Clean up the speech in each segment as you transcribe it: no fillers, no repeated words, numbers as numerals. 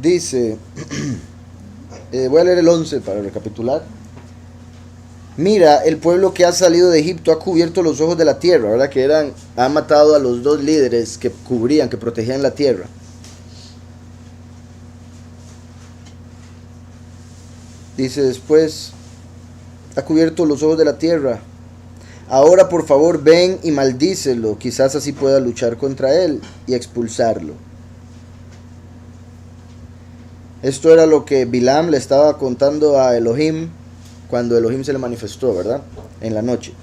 Dice, voy a leer el 11 para recapitular. Mira, el pueblo que ha salido de Egipto ha cubierto los ojos de la tierra, ¿verdad? Ha matado a los dos líderes que cubrían, que protegían la tierra. Dice después, ha cubierto los ojos de la tierra. Ahora por favor ven y maldícelo, quizás así pueda luchar contra él y expulsarlo. Esto era lo que Bilam le estaba contando a Elohim cuando Elohim se le manifestó, ¿verdad? En la noche.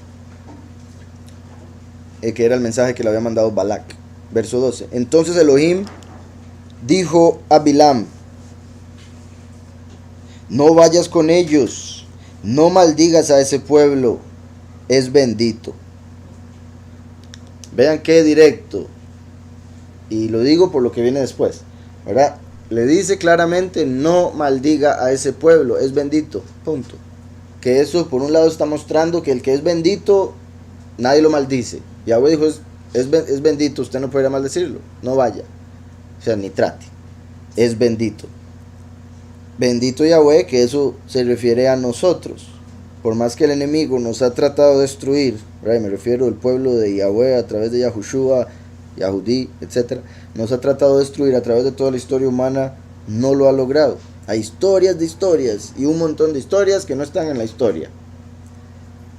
Que era el mensaje que le había mandado Balak. Verso 12. Entonces Elohim dijo a Bilam, no vayas con ellos, no maldigas a ese pueblo, es bendito. Vean qué directo. Y lo digo por lo que viene después, ¿verdad? Le dice claramente, no maldiga a ese pueblo, es bendito, punto. Que eso por un lado está mostrando que el que es bendito, nadie lo maldice. Yahweh dijo, es bendito, usted no podría maldecirlo, no vaya. O sea, ni trate, es bendito. Bendito Yahweh, que eso se refiere a nosotros. Por más que el enemigo nos ha tratado de destruir, ¿verdad? Me refiero al pueblo de Yahweh a través de Yahushua, Yahudí, etc. Nos ha tratado de destruir a través de toda la historia humana, no lo ha logrado. Hay historias de historias y un montón de historias que no están en la historia,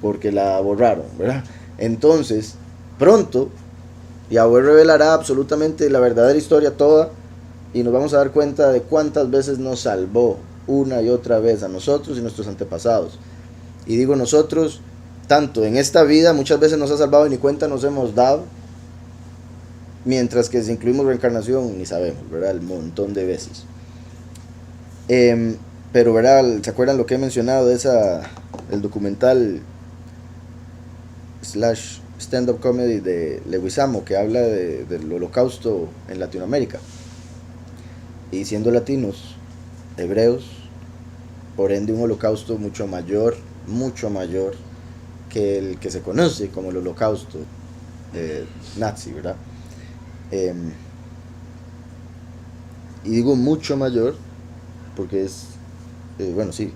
porque la borraron, ¿verdad? Entonces, pronto, Yahweh revelará absolutamente la verdadera historia toda y nos vamos a dar cuenta de cuántas veces nos salvó una y otra vez a nosotros y nuestros antepasados. Y digo nosotros, tanto en esta vida, muchas veces nos ha salvado y ni cuenta nos hemos dado, mientras que si incluimos reencarnación, ni sabemos, ¿verdad? El montón de veces. Pero, ¿verdad? ¿Se acuerdan lo que he mencionado de el documental / stand-up comedy de Leguizamo, que habla del holocausto en Latinoamérica? Y siendo latinos, hebreos, por ende un holocausto mucho mayor que el que se conoce como el holocausto nazi, ¿verdad? Y digo mucho mayor porque es, bueno, sí,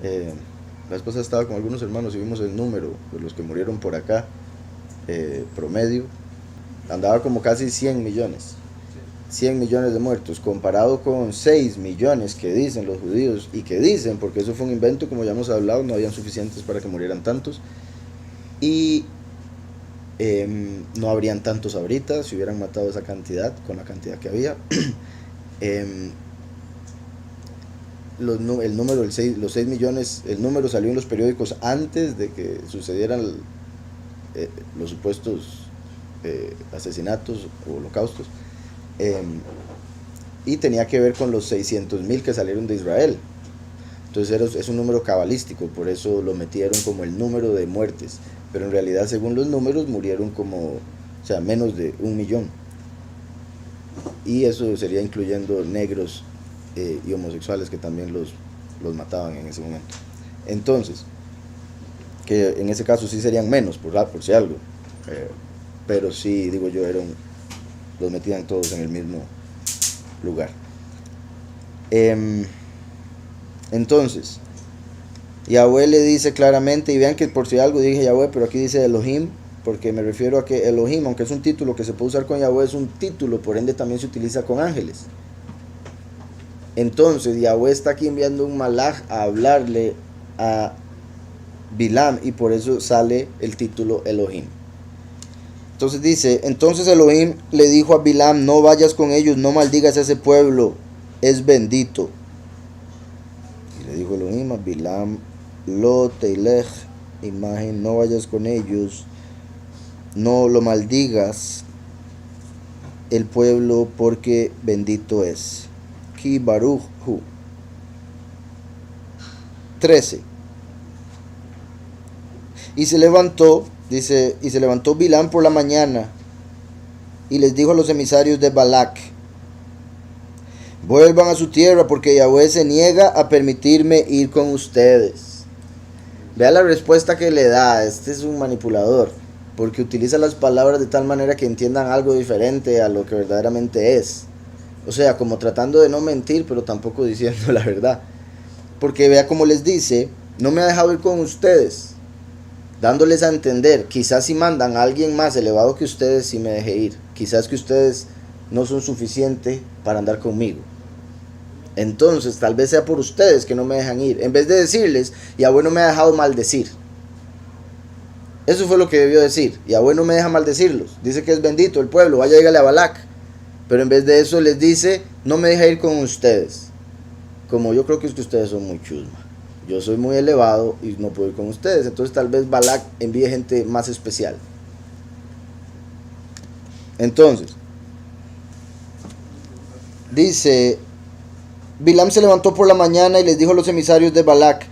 la vez pasada estaba con algunos hermanos y vimos el número de los que murieron por acá, promedio, andaba como casi 100 millones. 100 millones de muertos, comparado con 6 millones que dicen los judíos, y que dicen, porque eso fue un invento, como ya hemos hablado, no habían suficientes para que murieran tantos, y no habrían tantos ahorita si hubieran matado esa cantidad, con la cantidad que había. El número, los 6 millones, el número salió en los periódicos antes de que sucedieran los supuestos asesinatos o holocaustos. Y tenía que ver con los 600,000 que salieron de Israel. Entonces es un número cabalístico, por eso lo metieron como el número de muertes, pero en realidad según los números murieron como, o sea, menos de 1,000,000, y eso sería incluyendo negros y homosexuales, que también los mataban en ese momento. Entonces, que en ese caso sí serían menos, por si algo, pero sí, digo yo, los metían todos en el mismo lugar. Entonces, Yahweh le dice claramente, y vean que por si algo dije Yahweh, pero aquí dice Elohim, porque me refiero a que Elohim, aunque es un título que se puede usar con Yahweh, es un título, por ende también se utiliza con ángeles. Entonces Yahweh está aquí enviando un malaj a hablarle a Bilam, y por eso sale el título Elohim. Entonces dice, entonces Elohim le dijo a Bilam, no vayas con ellos, no maldigas a ese pueblo, es bendito. Y le dijo Elohim a Bilam, lo teilech, imagen, no vayas con ellos, no lo maldigas el pueblo, porque bendito es. Ki baruch hu. 13. Y se levantó, dice, y se levantó Bilam por la mañana y les dijo a los emisarios de Balak, vuelvan a su tierra, porque Yahweh se niega a permitirme ir con ustedes. Vea la respuesta que le da. Este es un manipulador, porque utiliza las palabras de tal manera que entiendan algo diferente a lo que verdaderamente es. O sea, como tratando de no mentir, pero tampoco diciendo la verdad. Porque vea cómo les dice, no me ha dejado ir con ustedes, dándoles a entender, quizás si mandan a alguien más elevado que ustedes, sí me deje ir. Quizás que ustedes no son suficientes para andar conmigo. Entonces, tal vez sea por ustedes que no me dejan ir. En vez de decirles, Yahweh no me ha dejado maldecir. Eso fue lo que debió decir. Yahweh no me deja maldecirlos. Dice que es bendito el pueblo, vaya, dígale a Balac. Pero en vez de eso les dice, no me deja ir con ustedes. Como yo creo que es que ustedes son muy chusma. Yo soy muy elevado y no puedo ir con ustedes. Entonces tal vez Balac envíe gente más especial. Entonces, dice, Bilam se levantó por la mañana y les dijo a los emisarios de Balac,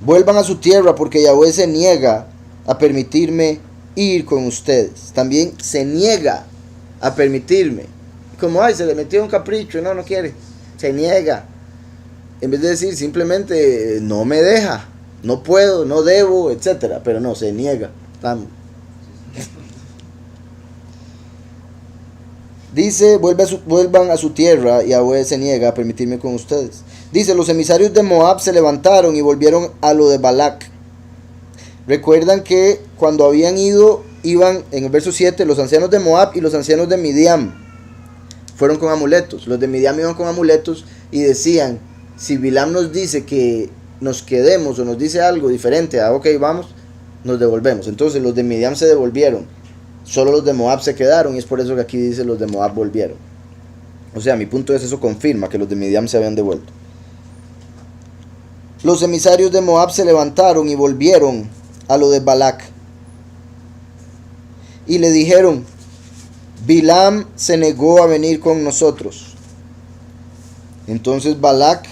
vuelvan a su tierra porque Yahweh se niega a permitirme ir con ustedes. También se niega a permitirme. Como, ay, se le metió un capricho, no quiere. Se niega. En vez de decir simplemente, no me deja, no puedo, no debo, etcétera. Pero no, se niega. Dice, vuelvan a su tierra, y Yahweh se niega a permitirme con ustedes. Dice, los emisarios de Moab se levantaron y volvieron a lo de Balac. Recuerdan que cuando habían ido, iban, en el verso 7, los ancianos de Moab y los ancianos de Midian fueron con amuletos. Los de Midian iban con amuletos y decían, si Bilam nos dice que nos quedemos o nos dice algo diferente, ok, vamos, nos devolvemos. Entonces los de Midian se devolvieron. Solo los de Moab se quedaron, y es por eso que aquí dice los de Moab volvieron. O sea, mi punto es, eso confirma que los de Midian se habían devuelto. Los emisarios de Moab se levantaron y volvieron a lo de Balac. Y le dijeron, Bilam se negó a venir con nosotros. Entonces Balac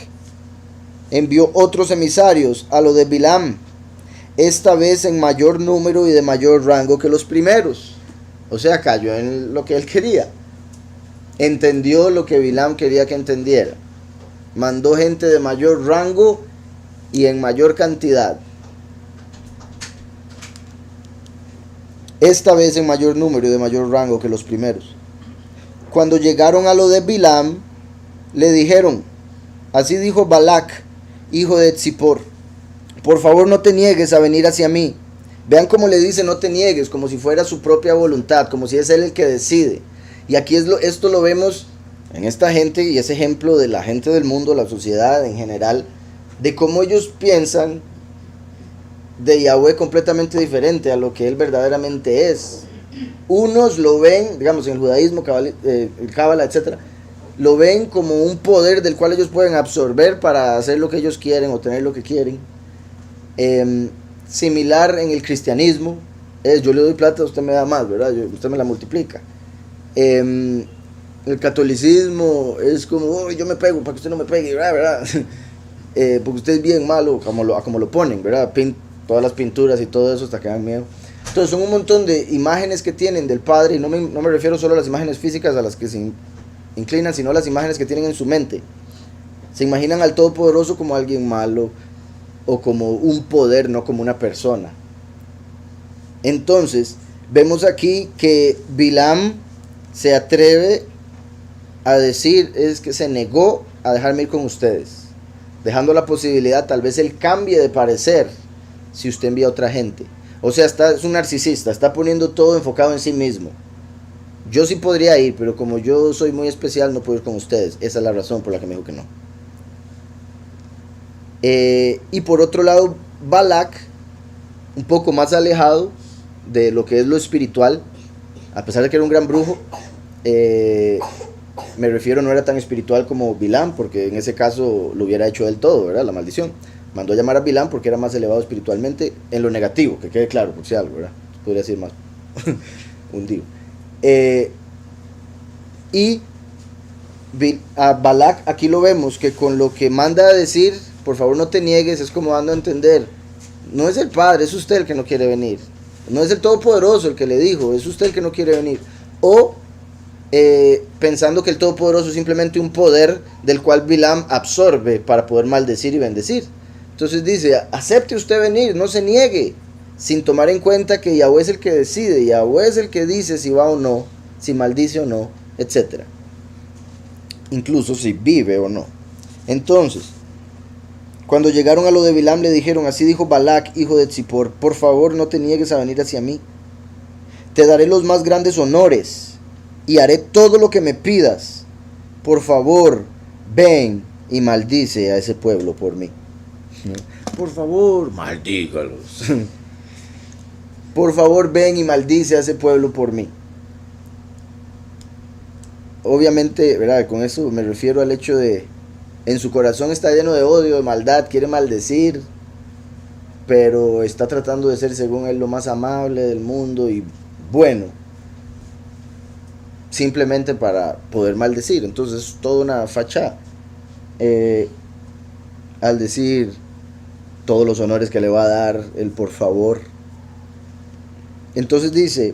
envió otros emisarios a lo de Bilam, esta vez en mayor número y de mayor rango que los primeros. O sea, cayó en lo que él quería. Entendió lo que Bilam quería que entendiera. Mandó gente de mayor rango y en mayor cantidad. Esta vez en mayor número y de mayor rango que los primeros. Cuando llegaron a lo de Bilam, le dijeron, así dijo Balac, hijo de Zippor, por favor no te niegues a venir hacia mí. Vean cómo le dice, no te niegues, como si fuera su propia voluntad, como si es él el que decide. Y aquí esto lo vemos en esta gente, y es ejemplo de la gente del mundo, la sociedad en general, de cómo ellos piensan de Yahweh completamente diferente a lo que él verdaderamente es. Unos lo ven, digamos en el judaísmo, el Cábala, etc., lo ven como un poder del cual ellos pueden absorber para hacer lo que ellos quieren o tener lo que quieren. Similar en el cristianismo, yo le doy plata, usted me da más, ¿verdad? Usted me la multiplica. El catolicismo es como, oh, yo me pego para que usted no me pegue, ¿verdad? Porque usted es bien malo, como lo ponen, ¿verdad? Todas las pinturas y todo eso hasta que dan miedo. Entonces son un montón de imágenes que tienen del Padre, y no me refiero solo a las imágenes físicas a las que se inclinan, sino a las imágenes que tienen en su mente. Se imaginan al Todopoderoso como alguien malo, o como un poder, no como una persona. Entonces, vemos aquí que Bilam se atreve a decir, es que se negó a dejarme ir con ustedes, dejando la posibilidad, tal vez él cambie de parecer si usted envía a otra gente. O sea, es un narcisista, está poniendo todo enfocado en sí mismo. Yo sí podría ir, pero como yo soy muy especial, no puedo ir con ustedes. Esa es la razón por la que me dijo que no. Y por otro lado, Balac, un poco más alejado de lo que es lo espiritual, a pesar de que era un gran brujo, me refiero, no era tan espiritual como Bilam, porque en ese caso lo hubiera hecho del todo, ¿verdad? La maldición. Mandó a llamar a Bilam porque era más elevado espiritualmente, en lo negativo, que quede claro, por si algo, ¿verdad? Podría decir más hundido. Y a Balac aquí lo vemos que con lo que manda a decir, por favor no te niegues, es como dando a entender, no es el Padre, es usted el que no quiere venir. No es el Todopoderoso el que le dijo, es usted el que no quiere venir. O pensando que el Todopoderoso es simplemente un poder del cual Bilam absorbe para poder maldecir y bendecir. Entonces dice, acepte usted venir, no se niegue, sin tomar en cuenta que Yahweh es el que decide, Yahweh es el que dice si va o no, si maldice o no, etc. incluso si vive o no. Entonces, cuando llegaron a lo de Bilam, le dijeron: así dijo Balac, hijo de Zippor, por favor no te niegues a venir hacia mí. Te daré los más grandes honores y haré todo lo que me pidas. Por favor, ven y maldice a ese pueblo por mí. Por favor, maldígalos. Por favor, ven y maldice a ese pueblo por mí. Obviamente, ¿verdad? Con eso me refiero al hecho de, en su corazón está lleno de odio, de maldad, quiere maldecir, pero está tratando de ser, según él, lo más amable del mundo y bueno, simplemente para poder maldecir. Entonces es toda una fachada, al decir todos los honores que le va a dar el por favor. Entonces dice: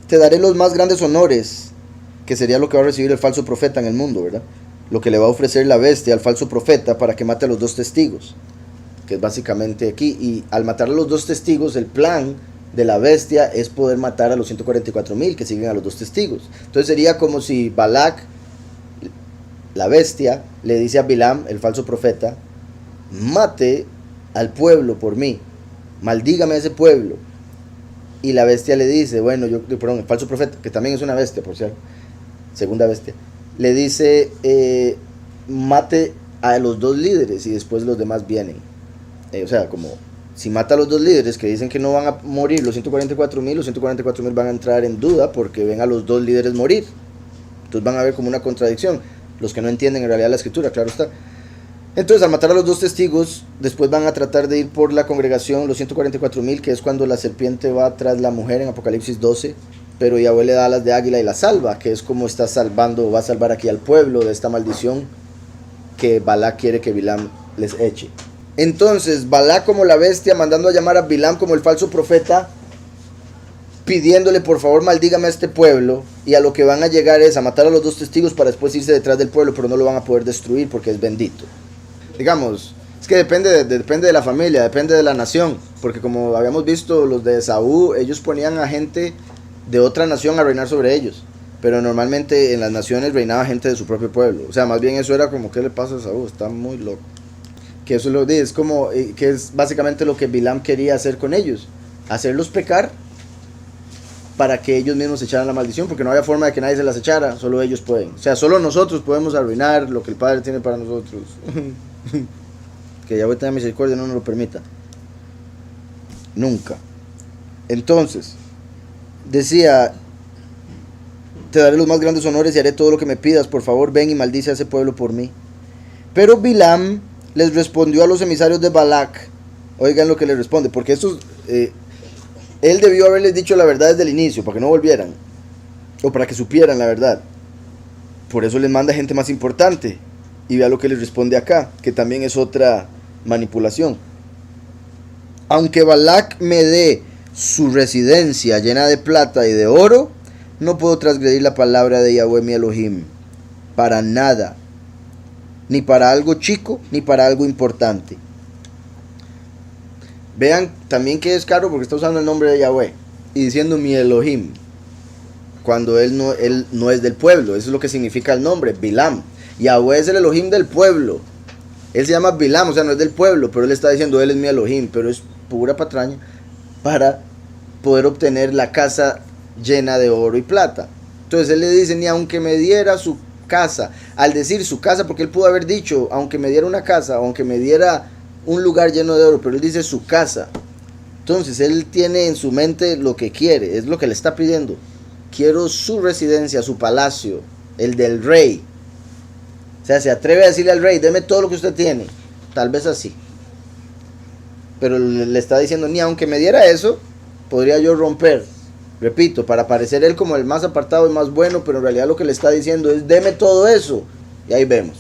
te daré los más grandes honores, que sería lo que va a recibir el falso profeta en el mundo, ¿verdad? Lo que le va a ofrecer la bestia al falso profeta para que mate a los dos testigos, que es básicamente aquí. Y al matar a los dos testigos, el plan de la bestia es poder matar a los 144,000 que siguen a los dos testigos. Entonces sería como si Balac, la bestia, le dice a Bilam, el falso profeta: mate al pueblo por mí, maldígame a ese pueblo. Y la bestia le dice, el falso profeta, que también es una bestia, por cierto, segunda bestia, le dice: mate a los dos líderes y después los demás vienen. O sea, como si mata a los dos líderes que dicen que no van a morir los 144,000, los 144,000 van a entrar en duda porque ven a los dos líderes morir. Entonces van a ver como una contradicción. Los que no entienden en realidad la escritura, claro está. Entonces, al matar a los dos testigos, después van a tratar de ir por la congregación, los 144,000, que es cuando la serpiente va tras la mujer en Apocalipsis 12, pero Yahweh le da alas de águila y la salva, que es como está salvando, va a salvar aquí al pueblo de esta maldición que Balac quiere que Bilam les eche. Entonces, Balac como la bestia, mandando a llamar a Bilam como el falso profeta, pidiéndole: por favor maldígame a este pueblo, y a lo que van a llegar es a matar a los dos testigos para después irse detrás del pueblo, pero no lo van a poder destruir porque es bendito. Digamos, es que depende de la familia, depende de la nación, porque como habíamos visto, los de Esaú, ellos ponían a gente de otra nación a reinar sobre ellos, pero normalmente en las naciones reinaba gente de su propio pueblo. O sea, más bien eso era como: ¿qué le pasa a Esaú? Está muy loco. Que eso es como, que es básicamente lo que Bilam quería hacer con ellos, hacerlos pecar para que ellos mismos echaran la maldición, porque no había forma de que nadie se las echara, solo ellos pueden. O sea, solo nosotros podemos arruinar lo que el Padre tiene para nosotros. Que Yahweh tenga misericordia, no nos lo permita. Nunca. Entonces, decía: te daré los más grandes honores y haré todo lo que me pidas. Por favor, ven y maldice a ese pueblo por mí. Pero Bilam les respondió a los emisarios de Balac. Oigan lo que le responde, porque estos... él debió haberles dicho la verdad desde el inicio, para que no volvieran, o para que supieran la verdad. Por eso les manda gente más importante. Y vea lo que les responde acá, que también es otra manipulación. Aunque Balac me dé su residencia llena de plata y de oro, no puedo transgredir la palabra de Yahweh mi Elohim, para nada, ni para algo chico, ni para algo importante. Vean también que es caro porque está usando el nombre de Yahweh y diciendo mi Elohim, cuando él no es del pueblo. Eso es lo que significa el nombre, Bilam. Yahweh es el Elohim del pueblo. Él se llama Bilam, o sea, no es del pueblo, pero él está diciendo: él es mi Elohim, pero es pura patraña para poder obtener la casa llena de oro y plata. Entonces él le dice: ni aunque me diera su casa. Al decir su casa, porque él pudo haber dicho: aunque me diera una casa, aunque me diera un lugar lleno de oro, pero él dice su casa. Entonces él tiene en su mente lo que quiere, es lo que le está pidiendo. Quiero su residencia, su palacio, el del rey. O sea, se atreve a decirle al rey: deme todo lo que usted tiene. Tal vez así. Pero le está diciendo: ni aunque me diera eso, podría yo romper. Repito, para parecer él como el más apartado y más bueno, pero en realidad lo que le está diciendo es: deme todo eso. Y ahí vemos.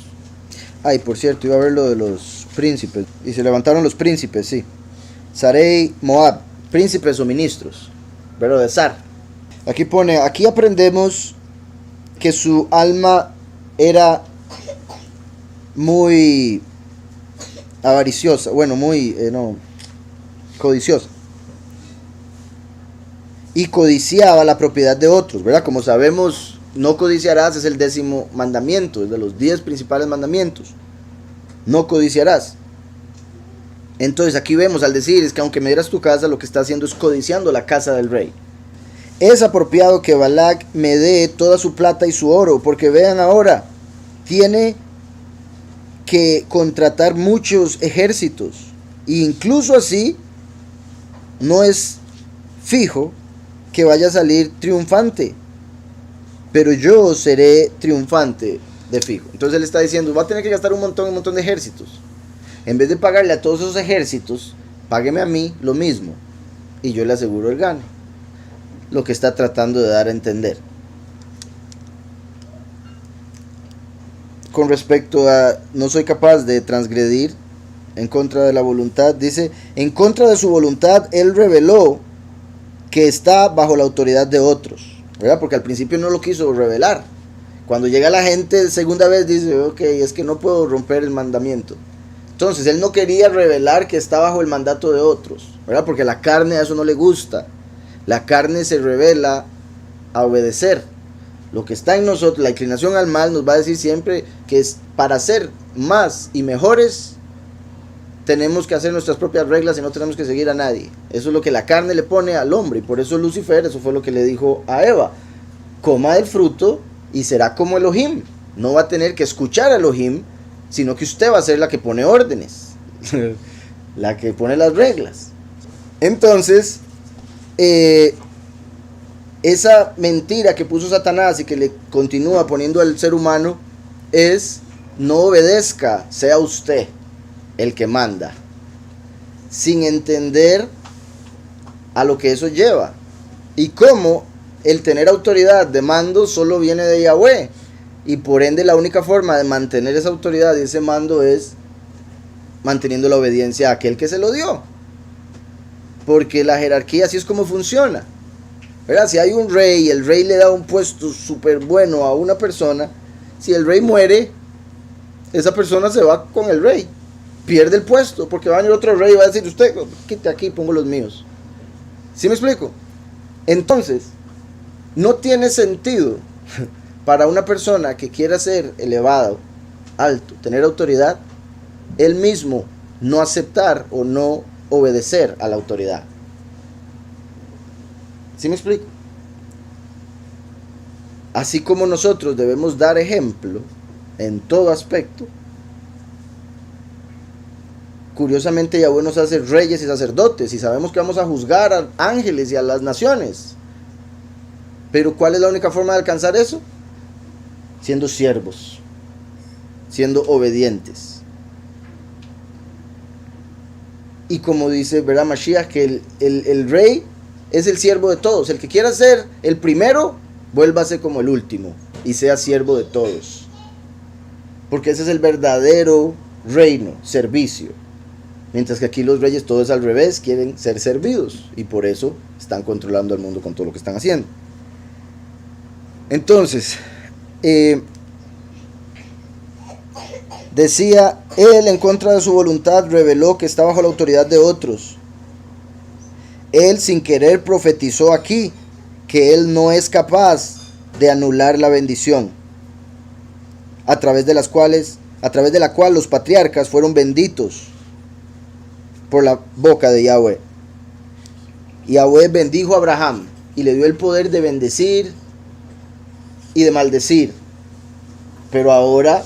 Ay, por cierto, iba a ver lo de los príncipes. Y se levantaron los príncipes, sí. Sarei, Moab, príncipes o ministros. Pero de Sar. Aquí pone: aquí aprendemos que su alma era muy avariciosa, codiciosa, y codiciaba la propiedad de otros, ¿verdad? Como sabemos, no codiciarás es el 10º mandamiento, es de los 10 principales mandamientos. No codiciarás. Entonces aquí vemos al decir, es que aunque me dieras tu casa, lo que está haciendo es codiciando la casa del rey. Es apropiado que Balac me dé toda su plata y su oro, porque vean ahora, tiene que contratar muchos ejércitos, e incluso así no es fijo que vaya a salir triunfante, pero yo seré triunfante de fijo. Entonces él está diciendo, va a tener que gastar un montón de ejércitos. En vez de pagarle a todos esos ejércitos, págueme a mí lo mismo y yo le aseguro el gane. Lo que está tratando de dar a entender. Con respecto a no soy capaz de transgredir en contra de la voluntad, dice, en contra de su voluntad él reveló que está bajo la autoridad de otros, ¿verdad? Porque al principio no lo quiso revelar. Cuando llega la gente segunda vez dice, ok, es que no puedo romper el mandamiento. Entonces él no quería revelar que está bajo el mandato de otros, ¿verdad? Porque la carne a eso no le gusta. La carne se revela a obedecer. Lo que está en nosotros, la inclinación al mal, nos va a decir siempre que es para ser más y mejores tenemos que hacer nuestras propias reglas y no tenemos que seguir a nadie. Eso es lo que la carne le pone al hombre, y por eso Lucifer, eso fue lo que le dijo a Eva: coma del fruto y será como Elohim. No va a tener que escuchar a Elohim, sino que usted va a ser la que pone órdenes, la que pone las reglas. Entonces, esa mentira que puso Satanás y que le continúa poniendo al ser humano es: no obedezca, sea usted el que manda, sin entender a lo que eso lleva y cómo el tener autoridad de mando solo viene de Yahweh, y por ende la única forma de mantener esa autoridad y ese mando es manteniendo la obediencia a aquel que se lo dio, porque la jerarquía así es como funciona, ¿verdad? Si hay un rey y el rey le da un puesto súper bueno a una persona, si el rey muere, esa persona se va con el rey, pierde el puesto, porque va a venir otro rey y va a decir: usted, quite aquí, pongo los míos. ¿Sí me explico? Entonces, no tiene sentido para una persona que quiera ser elevado, alto, tener autoridad, él mismo no aceptar o no obedecer a la autoridad. ¿Sí me explico? Así como nosotros debemos dar ejemplo en todo aspecto, curiosamente Yahweh nos hace reyes y sacerdotes, y sabemos que vamos a juzgar a ángeles y a las naciones. Pero ¿cuál es la única forma de alcanzar eso? Siendo siervos, siendo obedientes. Y como dice, ¿verdad, Mashiach? Que el rey es el siervo de todos. El que quiera ser el primero, vuélvase como el último y sea siervo de todos. Porque ese es el verdadero reino, servicio. Mientras que aquí los reyes, todo es al revés, quieren ser servidos, y por eso están controlando el mundo con todo lo que están haciendo. Entonces, decía, él en contra de su voluntad reveló que está bajo la autoridad de otros. Él sin querer profetizó aquí que él no es capaz de anular la bendición, a través de la cual los patriarcas fueron benditos por la boca de Yahweh. Yahweh bendijo a Abraham y le dio el poder de bendecir y de maldecir. Pero ahora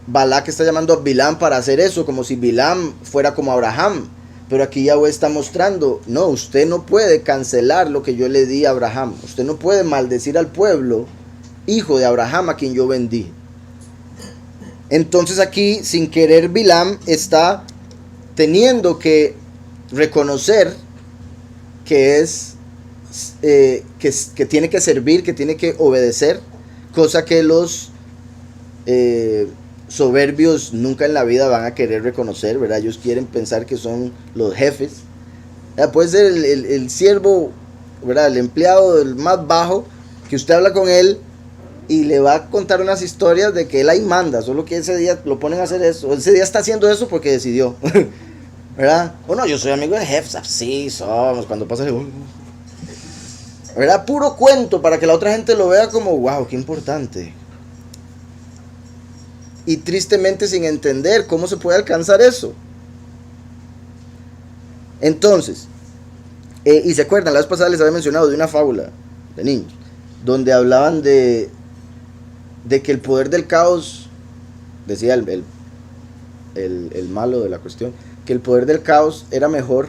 Balac está llamando a Bilam para hacer eso, como si Bilam fuera como Abraham. Pero aquí Yahweh está mostrando: no, usted no puede cancelar lo que yo le di a Abraham. Usted no puede maldecir al pueblo, hijo de Abraham, a quien yo bendí. Entonces aquí, sin querer, Bilam está teniendo que reconocer que que tiene que servir, que tiene que obedecer, cosa que los soberbios nunca en la vida van a querer reconocer, ¿verdad? Ellos quieren pensar que son los jefes. Puede ser el siervo, ¿verdad? El empleado del más bajo, que usted habla con él y le va a contar unas historias de que él ahí manda, solo que ese día lo ponen a hacer eso, ese día está haciendo eso porque decidió, ¿verdad? Bueno, yo soy amigo del jefe, sí, somos, cuando pasa el... ¿verdad? Puro cuento para que la otra gente lo vea como, wow, qué importante. Y tristemente sin entender cómo se puede alcanzar eso. Entonces, y se acuerdan, la vez pasada les había mencionado de una fábula de niños, donde hablaban de que el poder del caos, decía el malo de la cuestión, que el poder del caos era mejor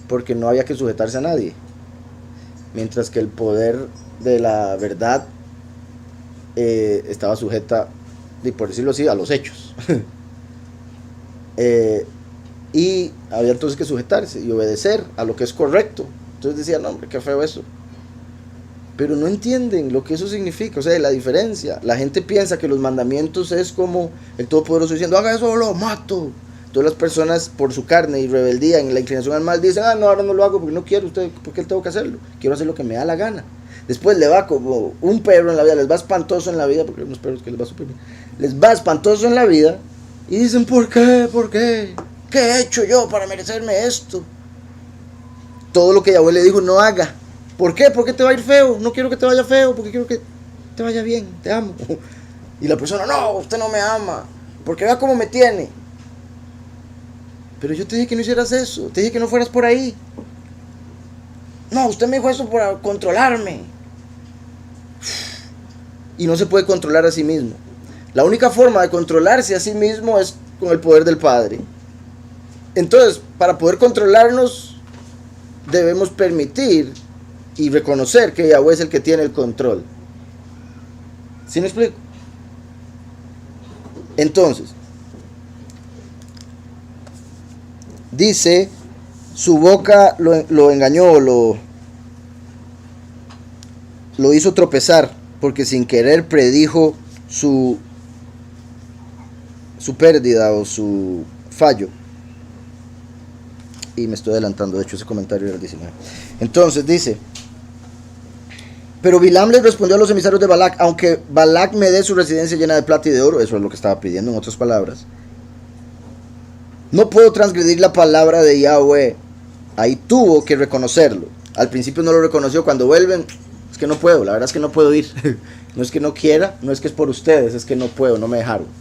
porque no había que sujetarse a nadie, mientras que el poder de la verdad estaba sujeta, por decirlo así, a los hechos. Y había entonces que sujetarse y obedecer a lo que es correcto. Entonces decía, no hombre, qué feo eso. Pero no entienden lo que eso significa, o sea, la diferencia. La gente piensa que los mandamientos es como el Todopoderoso diciendo, haga eso o lo mato. Todas las personas por su carne y rebeldía en la inclinación al mal dicen, no, ahora no lo hago porque no quiero, usted, porque tengo que hacerlo. Quiero hacer lo que me da la gana. Después le va como un perro en la vida, les va espantoso en la vida, porque hay unos perros que les va súper bien. Les va espantoso en la vida y dicen, ¿por qué? ¿Por qué? ¿Qué he hecho yo para merecerme esto? Todo lo que Yahweh le dijo, no haga. ¿Por qué? Porque te va a ir feo. No quiero que te vaya feo, porque quiero que te vaya bien. Te amo. Y la persona, no, usted no me ama, porque vea cómo me tiene. Pero yo te dije que no hicieras eso. Te dije que no fueras por ahí. No, usted me dijo eso para controlarme. Y no se puede controlar a sí mismo. La única forma de controlarse a sí mismo es con el poder del Padre. Entonces, para poder controlarnos, debemos permitir y reconocer que Yahweh es el que tiene el control. ¿Sí me explico? Entonces, dice, su boca lo engañó, lo hizo tropezar, porque sin querer predijo su pérdida o su fallo. Y me estoy adelantando, de hecho ese comentario era el 19. Entonces dice, pero Bilam le respondió a los emisarios de Balac, aunque Balac me dé su residencia llena de plata y de oro, eso es lo que estaba pidiendo en otras palabras, no puedo transgredir la palabra de Yahweh. Ahí tuvo que reconocerlo. Al principio no lo reconoció, cuando vuelven, es que no puedo, la verdad es que no puedo ir. No es que no quiera, no es que es por ustedes, es que no puedo, no me dejaron.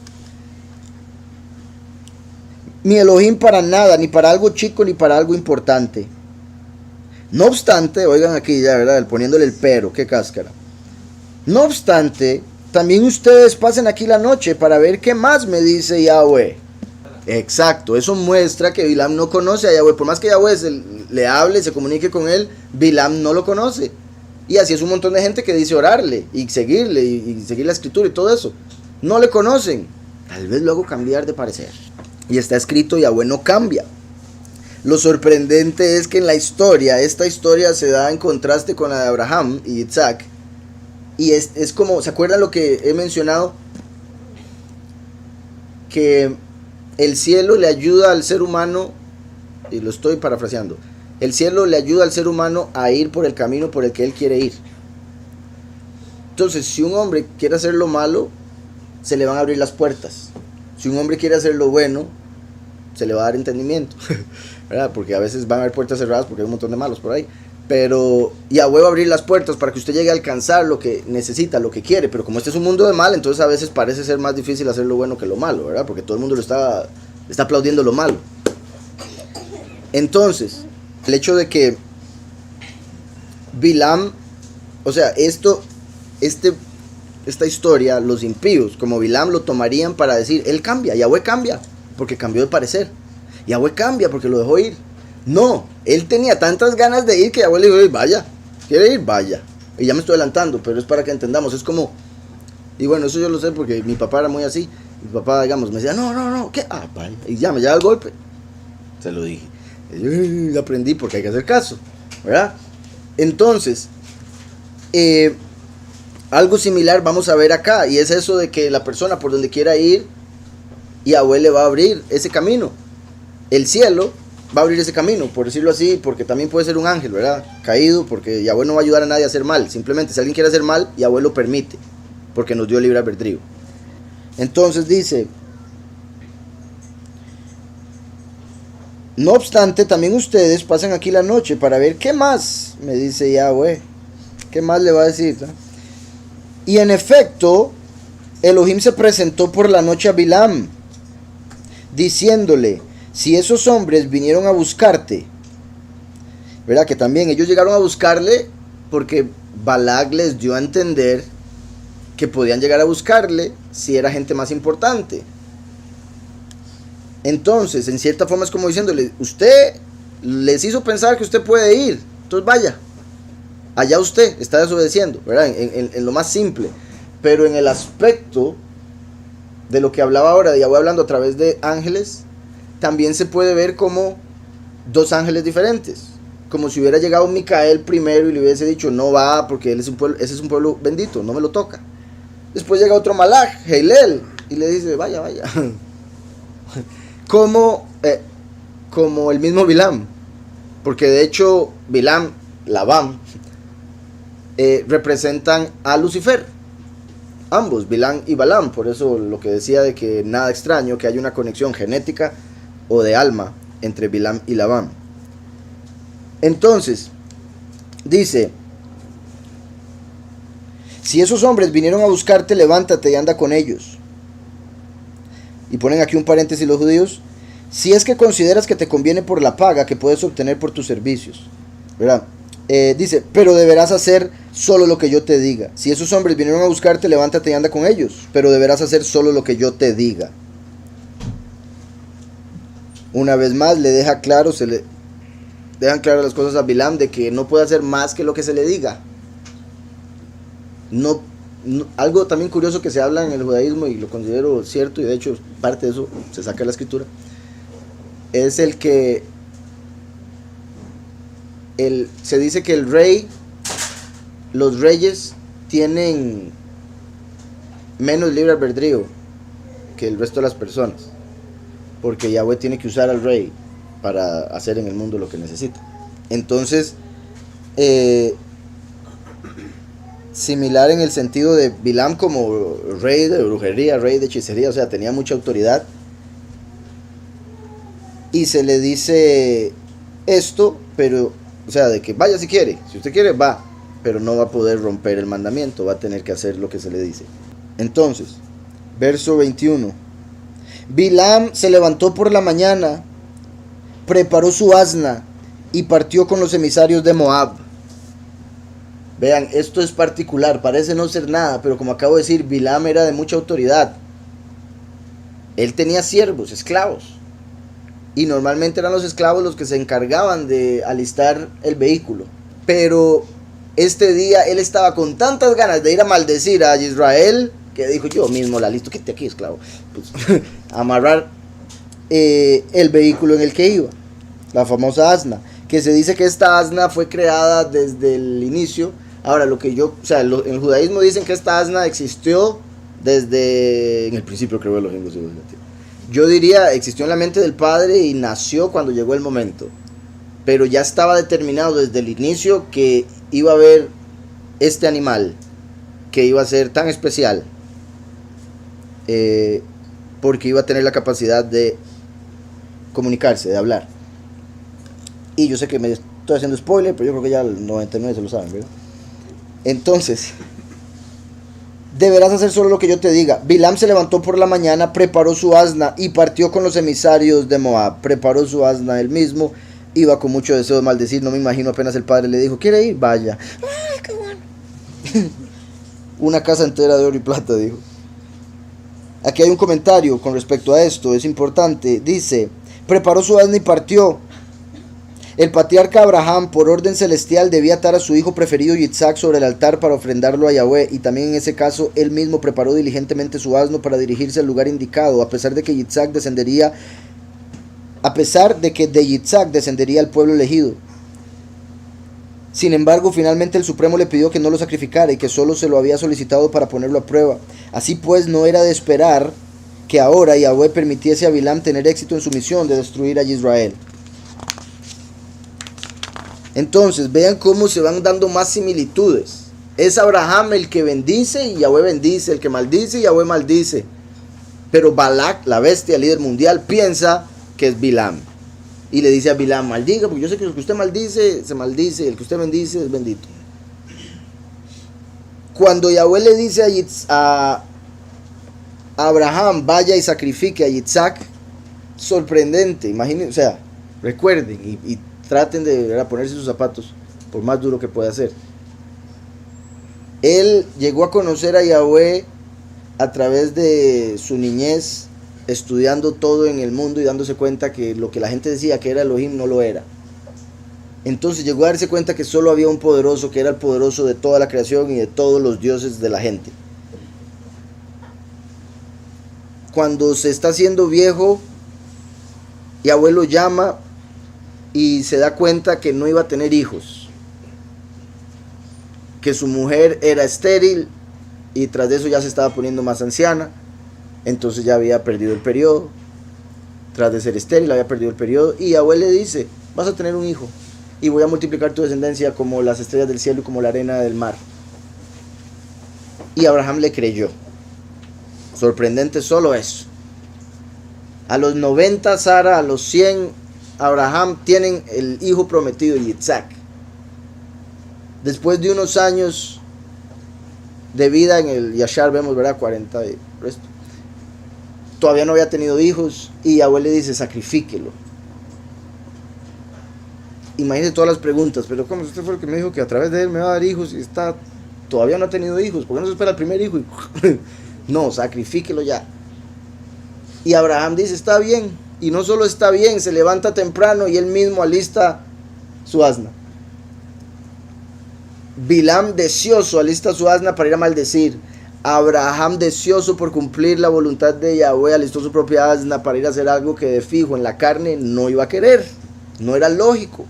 Mi Elohim para nada, ni para algo chico, ni para algo importante. No obstante, oigan aquí ya, ¿verdad? Poniéndole el pero, qué cáscara. No obstante, también ustedes pasen aquí la noche para ver qué más me dice Yahweh. Exacto, eso muestra que Bilam no conoce a Yahweh. Por más que Yahweh le hable, se comunique con él, Bilam no lo conoce. Y así es un montón de gente que dice orarle y seguirle y seguir la escritura y todo eso. No le conocen. Tal vez luego cambiar de parecer. Y está escrito, Yahweh no cambia. Lo sorprendente es que en la historia, esta historia se da en contraste con la de Abraham y Isaac. Y es como, ¿se acuerdan lo que he mencionado? Que el cielo le ayuda al ser humano, y lo estoy parafraseando, el cielo le ayuda al ser humano a ir por el camino por el que él quiere ir. Entonces, si un hombre quiere hacer lo malo, se le van a abrir las puertas. Si un hombre quiere hacer lo bueno, se le va a dar entendimiento, ¿verdad? Porque a veces van a haber puertas cerradas porque hay un montón de malos por ahí. Pero Yahweh va a abrir las puertas para que usted llegue a alcanzar lo que necesita, lo que quiere. Pero como este es un mundo de mal, entonces a veces parece ser más difícil hacer lo bueno que lo malo, ¿verdad? Porque todo el mundo está aplaudiendo lo malo. Entonces, el hecho de que Bilam, o sea, esta historia, los impíos como Bilam lo tomarían para decir, él cambia, Yahweh cambia, porque cambió de parecer. Yahweh cambia porque lo dejó ir. No, él tenía tantas ganas de ir que Yahweh le dijo, vaya, quiere ir, vaya. Y ya me estoy adelantando, pero es para que entendamos, es como, y bueno, eso yo lo sé porque mi papá era muy así. Mi papá, digamos, me decía, no, ¿qué? Vaya. Y ya me lleva el golpe. Se lo dije. Y yo aprendí porque hay que hacer caso, ¿verdad? Entonces, algo similar vamos a ver acá, y es eso de que la persona por donde quiera ir, Yahweh le va a abrir ese camino. El cielo va a abrir ese camino, por decirlo así, porque también puede ser un ángel, ¿verdad? Caído, porque Yahweh no va a ayudar a nadie a hacer mal. Simplemente, si alguien quiere hacer mal, Yahweh lo permite, porque nos dio libre albedrío. Entonces dice, no obstante, también ustedes pasan aquí la noche para ver qué más me dice Yahweh. ¿Qué más le va a decir? Y en efecto, Elohim se presentó por la noche a Bilam, diciéndole, si esos hombres vinieron a buscarte, ¿verdad? Que también ellos llegaron a buscarle porque Balac les dio a entender que podían llegar a buscarle si era gente más importante. Entonces, en cierta forma es como diciéndole, usted les hizo pensar que usted puede ir, entonces vaya, allá usted está desobedeciendo, ¿verdad? En lo más simple. Pero en el aspecto de lo que hablaba ahora, de Yahweh hablando a través de ángeles, también se puede ver como dos ángeles diferentes. Como si hubiera llegado Micael primero y le hubiese dicho, no va, porque él es un pueblo, ese es un pueblo bendito, no me lo toca. Después llega otro Malach, Heilel, y le dice, vaya, vaya. Como el mismo Bilam. Porque de hecho, Bilam, Labam, representan a Lucifer. Ambos, Bilam y Balam. Por eso lo que decía de que nada extraño que haya una conexión genética o de alma entre Bilam y Labam. Entonces, dice, si esos hombres vinieron a buscarte, levántate y anda con ellos. Y ponen aquí un paréntesis los judíos, si es que consideras que te conviene por la paga que puedes obtener por tus servicios, ¿verdad? Dice, pero deberás hacer solo lo que yo te diga. Si esos hombres vinieron a buscarte, levántate y anda con ellos, pero deberás hacer solo lo que yo te diga. Una vez más le deja claro, dejan claras las cosas a Bilam de que no puede hacer más que lo que se le diga. Algo también curioso que se habla en el judaísmo, y lo considero cierto, y de hecho parte de eso se saca de la escritura, es el que se dice que los reyes tienen menos libre albedrío que el resto de las personas, porque Yahweh tiene que usar al rey para hacer en el mundo lo que necesita. Entonces, similar en el sentido de Bilam como rey de brujería, rey de hechicería, o sea, tenía mucha autoridad. Y se le dice esto, pero, o sea, de que vaya si quiere, si usted quiere va, pero no va a poder romper el mandamiento, va a tener que hacer lo que se le dice. Entonces, verso 21. Bilam se levantó por la mañana, preparó su asna y partió con los emisarios de Moab. Vean, esto es particular, parece no ser nada, pero como acabo de decir, Bilam era de mucha autoridad. Él tenía siervos, esclavos. Y normalmente eran los esclavos los que se encargaban de alistar el vehículo. Pero este día él estaba con tantas ganas de ir a maldecir a Israel, que dijo, yo mismo la alisto, quédate aquí, esclavo. Pues, amarrar el vehículo en el que iba, la famosa asna, que se dice que esta asna fue creada desde el inicio. Ahora, en el judaísmo dicen que esta asna existió desde en el principio, creo, de los hindúes. Yo diría, existió en la mente del Padre y nació cuando llegó el momento. Pero ya estaba determinado desde el inicio que iba a haber este animal, que iba a ser tan especial, porque iba a tener la capacidad de comunicarse, de hablar. Y yo sé que me estoy haciendo spoiler, pero yo creo que ya el 99 se lo saben, ¿verdad? Entonces, deberás hacer solo lo que yo te diga. Bilam se levantó por la mañana, preparó su asna y partió con los emisarios de Moab. Preparó su asna él mismo, iba con mucho deseo de maldecir. No me imagino, apenas el padre le dijo, ¿quiere ir? Vaya. ¡Ay, qué bueno! Una casa entera de oro y plata, dijo. Aquí hay un comentario con respecto a esto, es importante. Dice, preparó su asna y partió. El patriarca Abraham, por orden celestial, debía atar a su hijo preferido Yitzhak sobre el altar para ofrendarlo a Yahweh, y también en ese caso él mismo preparó diligentemente su asno para dirigirse al lugar indicado, a pesar de que de Yitzhak descendería el pueblo elegido. Sin embargo, finalmente el Supremo le pidió que no lo sacrificara y que solo se lo había solicitado para ponerlo a prueba. Así pues, no era de esperar que ahora Yahweh permitiese a Bilam tener éxito en su misión de destruir a Israel. Entonces, vean cómo se van dando más similitudes. Es Abraham el que bendice y Yahweh bendice, el que maldice y Yahweh maldice. Pero Balac, la bestia, líder mundial, piensa que es Bilam. Y le dice a Bilam, maldiga, porque yo sé que el que usted maldice, se maldice, y el que usted bendice es bendito. Cuando Yahweh le dice a Abraham, vaya y sacrifique a Yitzhak, sorprendente, imaginen, o sea, recuerden y traten de, ¿verdad?, ponerse sus zapatos, por más duro que pueda ser. Él llegó a conocer a Yahweh a través de su niñez, estudiando todo en el mundo y dándose cuenta que lo que la gente decía que era Elohim no lo era. Entonces llegó a darse cuenta que solo había un poderoso, que era el poderoso de toda la creación y de todos los dioses de la gente. Cuando se está haciendo viejo, Yahweh lo llama y se da cuenta que no iba a tener hijos, que su mujer era estéril y tras de eso ya se estaba poniendo más anciana, entonces ya había perdido el periodo. Tras de ser estéril había perdido el periodo y Yahweh le dice, vas a tener un hijo y voy a multiplicar tu descendencia como las estrellas del cielo y como la arena del mar. Y Abraham le creyó. Sorprendente solo eso. A los 90 Sara, a los 100 Abraham tienen el hijo prometido, Yitzhak. Después de unos años de vida en el Yashar, vemos, ¿verdad?, 40 y resto. Todavía no había tenido hijos y Yahweh le dice, sacrifíquelo. Imagínense todas las preguntas, pero ¿cómo? Usted fue el que me dijo que a través de él me va a dar hijos y todavía no ha tenido hijos. ¿Por qué no se espera el primer hijo? No, sacrifíquelo ya. Y Abraham dice, está bien. Y no solo está bien, se levanta temprano y él mismo alista su asna. Bilam deseoso alista su asna para ir a maldecir. Abraham deseoso por cumplir la voluntad de Yahweh alistó su propia asna para ir a hacer algo que de fijo en la carne no iba a querer. No era lógico.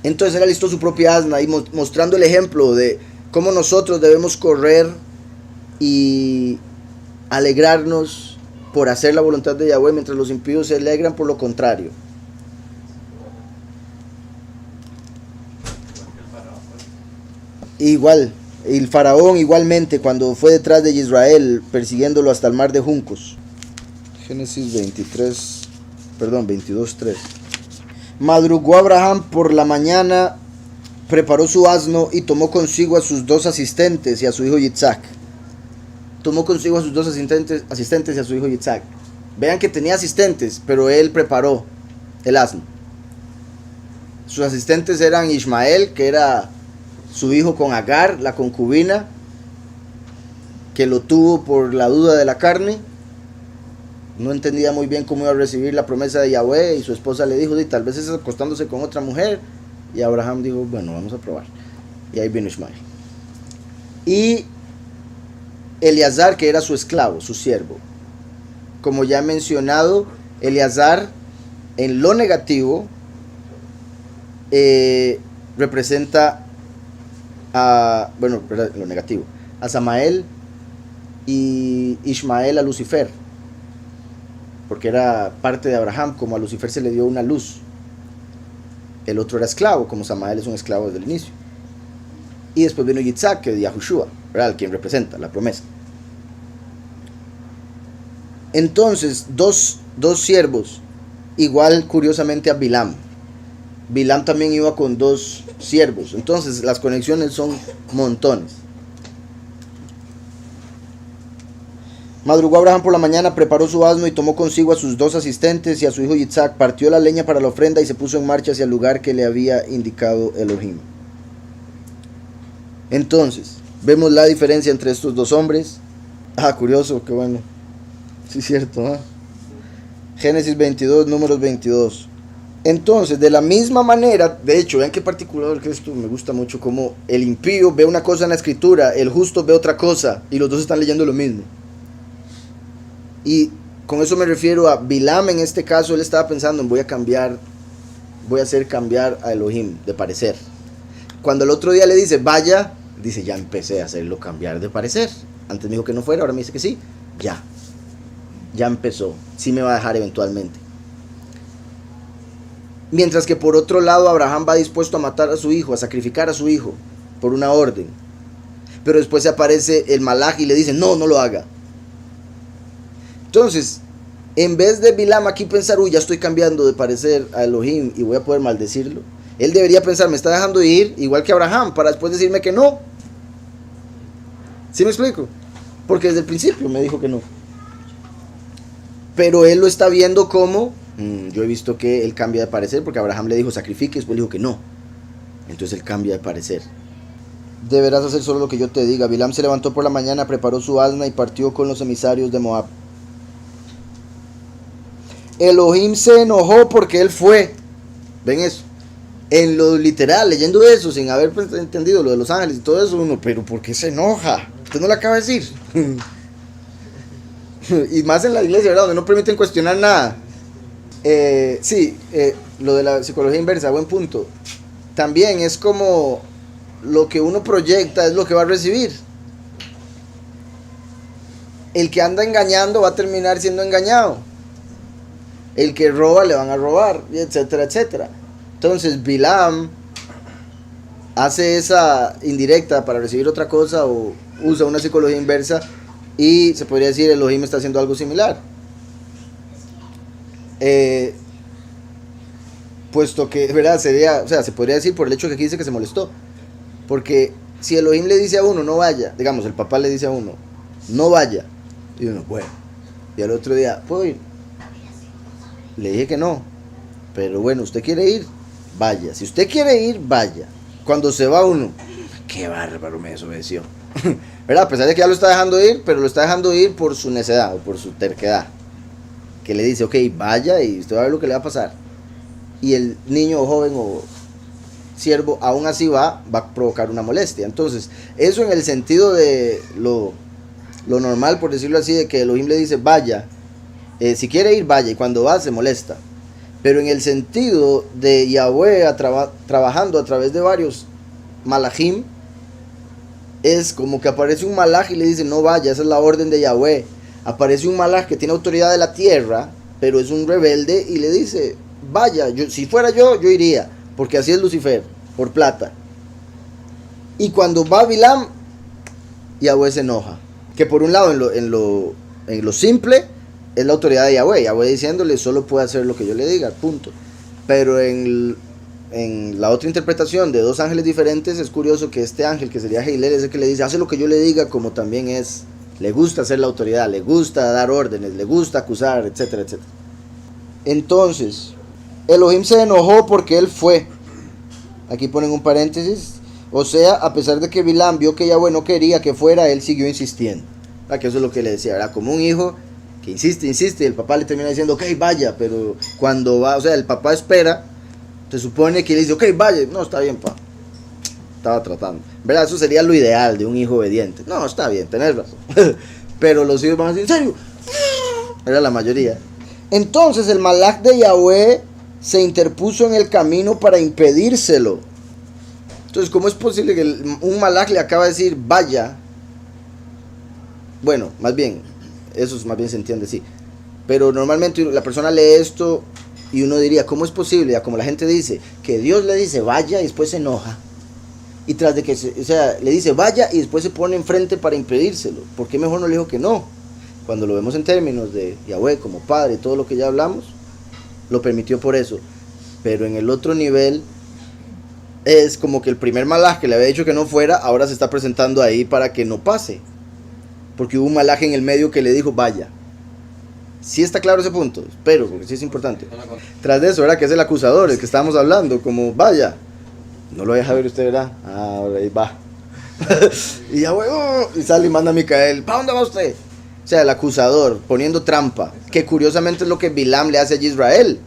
Entonces él alistó su propia asna y mostrando el ejemplo de cómo nosotros debemos correr y alegrarnos por hacer la voluntad de Yahweh, mientras los impíos se alegran por lo contrario. Igual, el faraón igualmente cuando fue detrás de Israel persiguiéndolo hasta el mar de juncos. Génesis 22:3. Madrugó Abraham por la mañana, preparó su asno y tomó consigo a sus 2 asistentes y a su hijo Yitzhak. Tomó consigo a sus 2 asistentes y a su hijo Yitzhak. Vean que tenía asistentes, pero él preparó el asno. Sus asistentes eran Ismael, que era su hijo con Agar, la concubina, que lo tuvo por la duda de la carne. No entendía muy bien cómo iba a recibir la promesa de Yahweh y su esposa le dijo, tal vez es acostándose con otra mujer. Y Abraham dijo, bueno, vamos a probar. Y ahí vino Ismael. Y Eleazar, que era su esclavo, su siervo. Como ya he mencionado, Eleazar en lo negativo representa a, bueno, lo negativo, a Samael y Ismael a Lucifer, porque era parte de Abraham, como a Lucifer se le dio una luz. El otro era esclavo, como Samael es un esclavo desde el inicio. Y después vino Yitzhak, que es Yahushua, ¿verdad?, quien representa la promesa. Entonces, dos siervos, igual curiosamente a Bilam. Bilam también iba con 2 siervos. Entonces, las conexiones son montones. Madrugó Abraham por la mañana, preparó su asno y tomó consigo a sus 2 asistentes y a su hijo Yitzhak. Partió la leña para la ofrenda y se puso en marcha hacia el lugar que le había indicado Elohim. Entonces, vemos la diferencia entre estos 2 hombres. Curioso, qué bueno. Sí, cierto, ¿eh? Génesis 22, números 22. Entonces, de la misma manera, de hecho, vean qué particular que esto me gusta mucho, como el impío ve una cosa en la escritura, el justo ve otra cosa, y los 2 están leyendo lo mismo. Y con eso me refiero a Bilam. En este caso, él estaba pensando en voy a hacer cambiar a Elohim de parecer. Cuando el otro día le dice, vaya, dice, ya empecé a hacerlo cambiar de parecer. Antes me dijo que no fuera, ahora me dice que sí. Ya empezó, sí me va a dejar eventualmente. Mientras que por otro lado Abraham va dispuesto a matar a su hijo, a sacrificar a su hijo por una orden. Pero después se aparece el malaj y le dice, no lo haga. Entonces, en vez de Bilam aquí pensar, ya estoy cambiando de parecer a Elohim y voy a poder maldecirlo, él debería pensar, me está dejando ir igual que Abraham para después decirme que no. ¿Sí me explico? Porque desde el principio me dijo que no. Pero él lo está viendo como, yo he visto que él cambia de parecer, porque Abraham le dijo sacrifique, y después le dijo que no. Entonces él cambia de parecer. Deberás hacer solo lo que yo te diga. Bilam se levantó por la mañana, preparó su asna y partió con los emisarios de Moab. Elohim se enojó porque él fue. ¿Ven eso? En lo literal, leyendo eso, sin haber entendido lo de los ángeles y todo eso, uno, pero ¿por qué se enoja? Usted no lo acaba de decir. Y más en la iglesia, ¿verdad? Donde no permiten cuestionar nada. Lo de la psicología inversa, buen punto. También es como lo que uno proyecta es lo que va a recibir. El que anda engañando va a terminar siendo engañado. El que roba le van a robar, etcétera, etcétera. Entonces Bilam hace esa indirecta para recibir otra cosa o usa una psicología inversa y se podría decir Elohim está haciendo algo similar. Puesto que, ¿verdad? Se podría decir por el hecho que aquí dice que se molestó. Porque si Elohim le dice a uno no vaya, digamos el papá le dice a uno no vaya, y uno, bueno, y al otro día, ¿puedo ir? Le dije que no, pero bueno, ¿usted quiere ir? Vaya, si usted quiere ir, vaya. Cuando se va uno, qué bárbaro, me desobedeció. ¿Verdad? A pesar de que ya lo está dejando ir, pero lo está dejando ir por su necedad o por su terquedad. Que le dice, ok, vaya y usted va a ver lo que le va a pasar. Y el niño o joven o siervo aún así va a provocar una molestia. Entonces, eso en el sentido de lo normal, por decirlo así, de que Elohim le dice, vaya, si quiere ir, vaya, y cuando va se molesta. Pero en el sentido de Yahweh trabajando a través de varios malachim, es como que aparece un malach y le dice, no vaya, esa es la orden de Yahweh. Aparece un malach que tiene autoridad de la tierra, pero es un rebelde y le dice, vaya, si fuera yo iría, porque así es Lucifer, por plata. Y cuando va Bilam, Yahweh se enoja. Que por un lado, en lo simple, es la autoridad de Yahweh. Yahweh diciéndole, solo puede hacer lo que yo le diga, punto. Pero en la otra interpretación de dos ángeles diferentes, es curioso que este ángel, que sería Heilel, es el que le dice, hace lo que yo le diga, como también le gusta ser la autoridad, le gusta dar órdenes, le gusta acusar, etcétera, etcétera. Entonces, Elohim se enojó porque él fue. Aquí ponen un paréntesis. O sea, a pesar de que Bilam vio que Yahweh no quería que fuera, él siguió insistiendo. Que eso es lo que le decía, era como un hijo que insiste, y el papá le termina diciendo, ok, vaya, pero cuando va, o sea, el papá espera, se supone que le dice, ok, vaya, no, está bien, pa, estaba tratando, ¿verdad? Eso sería lo ideal de un hijo obediente. No, está bien, tenés razón. Pero los hijos van a decir, ¿en serio? Era la mayoría. Entonces el malach de Yahweh se interpuso en el camino para impedírselo. Entonces, ¿cómo es posible que un malach le acaba de decir, vaya? Bueno, más bien, eso más bien se entiende, sí. Pero normalmente la persona lee esto y uno diría, ¿cómo es posible? Ya como la gente dice, que Dios le dice vaya y después se enoja. Y tras de que, le dice vaya y después se pone enfrente para impedírselo. ¿Por qué mejor no le dijo que no? Cuando lo vemos en términos de Yahweh como Padre, todo lo que ya hablamos, lo permitió por eso. Pero en el otro nivel, es como que el primer malaj que le había dicho que no fuera, ahora se está presentando ahí para que no pase. Porque hubo un malaj en el medio que le dijo vaya. Sí está claro ese punto, espero, porque sí es importante. Tras de eso, ¿verdad? Que es el acusador, el que estábamos hablando, como vaya. No lo deja ver usted, ¿verdad? Ah, ahora ahí va. Y ya, y sale y manda a Micael, ¿para dónde va usted? O sea, el acusador, poniendo trampa, que curiosamente es lo que Bilam le hace a Israel.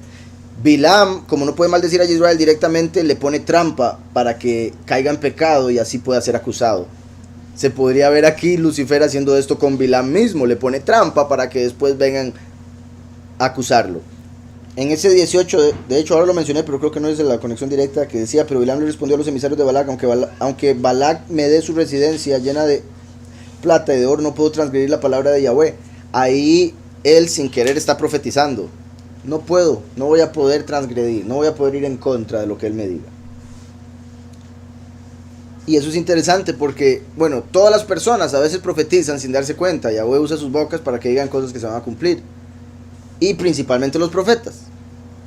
Bilam, como no puede maldecir a Israel directamente, le pone trampa para que caiga en pecado y así pueda ser acusado. Se podría ver aquí Lucifer haciendo esto con Bilam mismo, le pone trampa para que después vengan a acusarlo. En ese 18, de hecho ahora lo mencioné, pero creo que no es de la conexión directa, que decía, pero Bilam le respondió a los emisarios de Balac, aunque Balac me dé su residencia llena de plata y de oro, no puedo transgredir la palabra de Yahweh. Ahí él sin querer está profetizando. No puedo, no voy a poder transgredir, no voy a poder ir en contra de lo que él me diga. Y eso es interesante porque, bueno, todas las personas a veces profetizan sin darse cuenta. Yahweh usa sus bocas para que digan cosas que se van a cumplir. Y principalmente los profetas.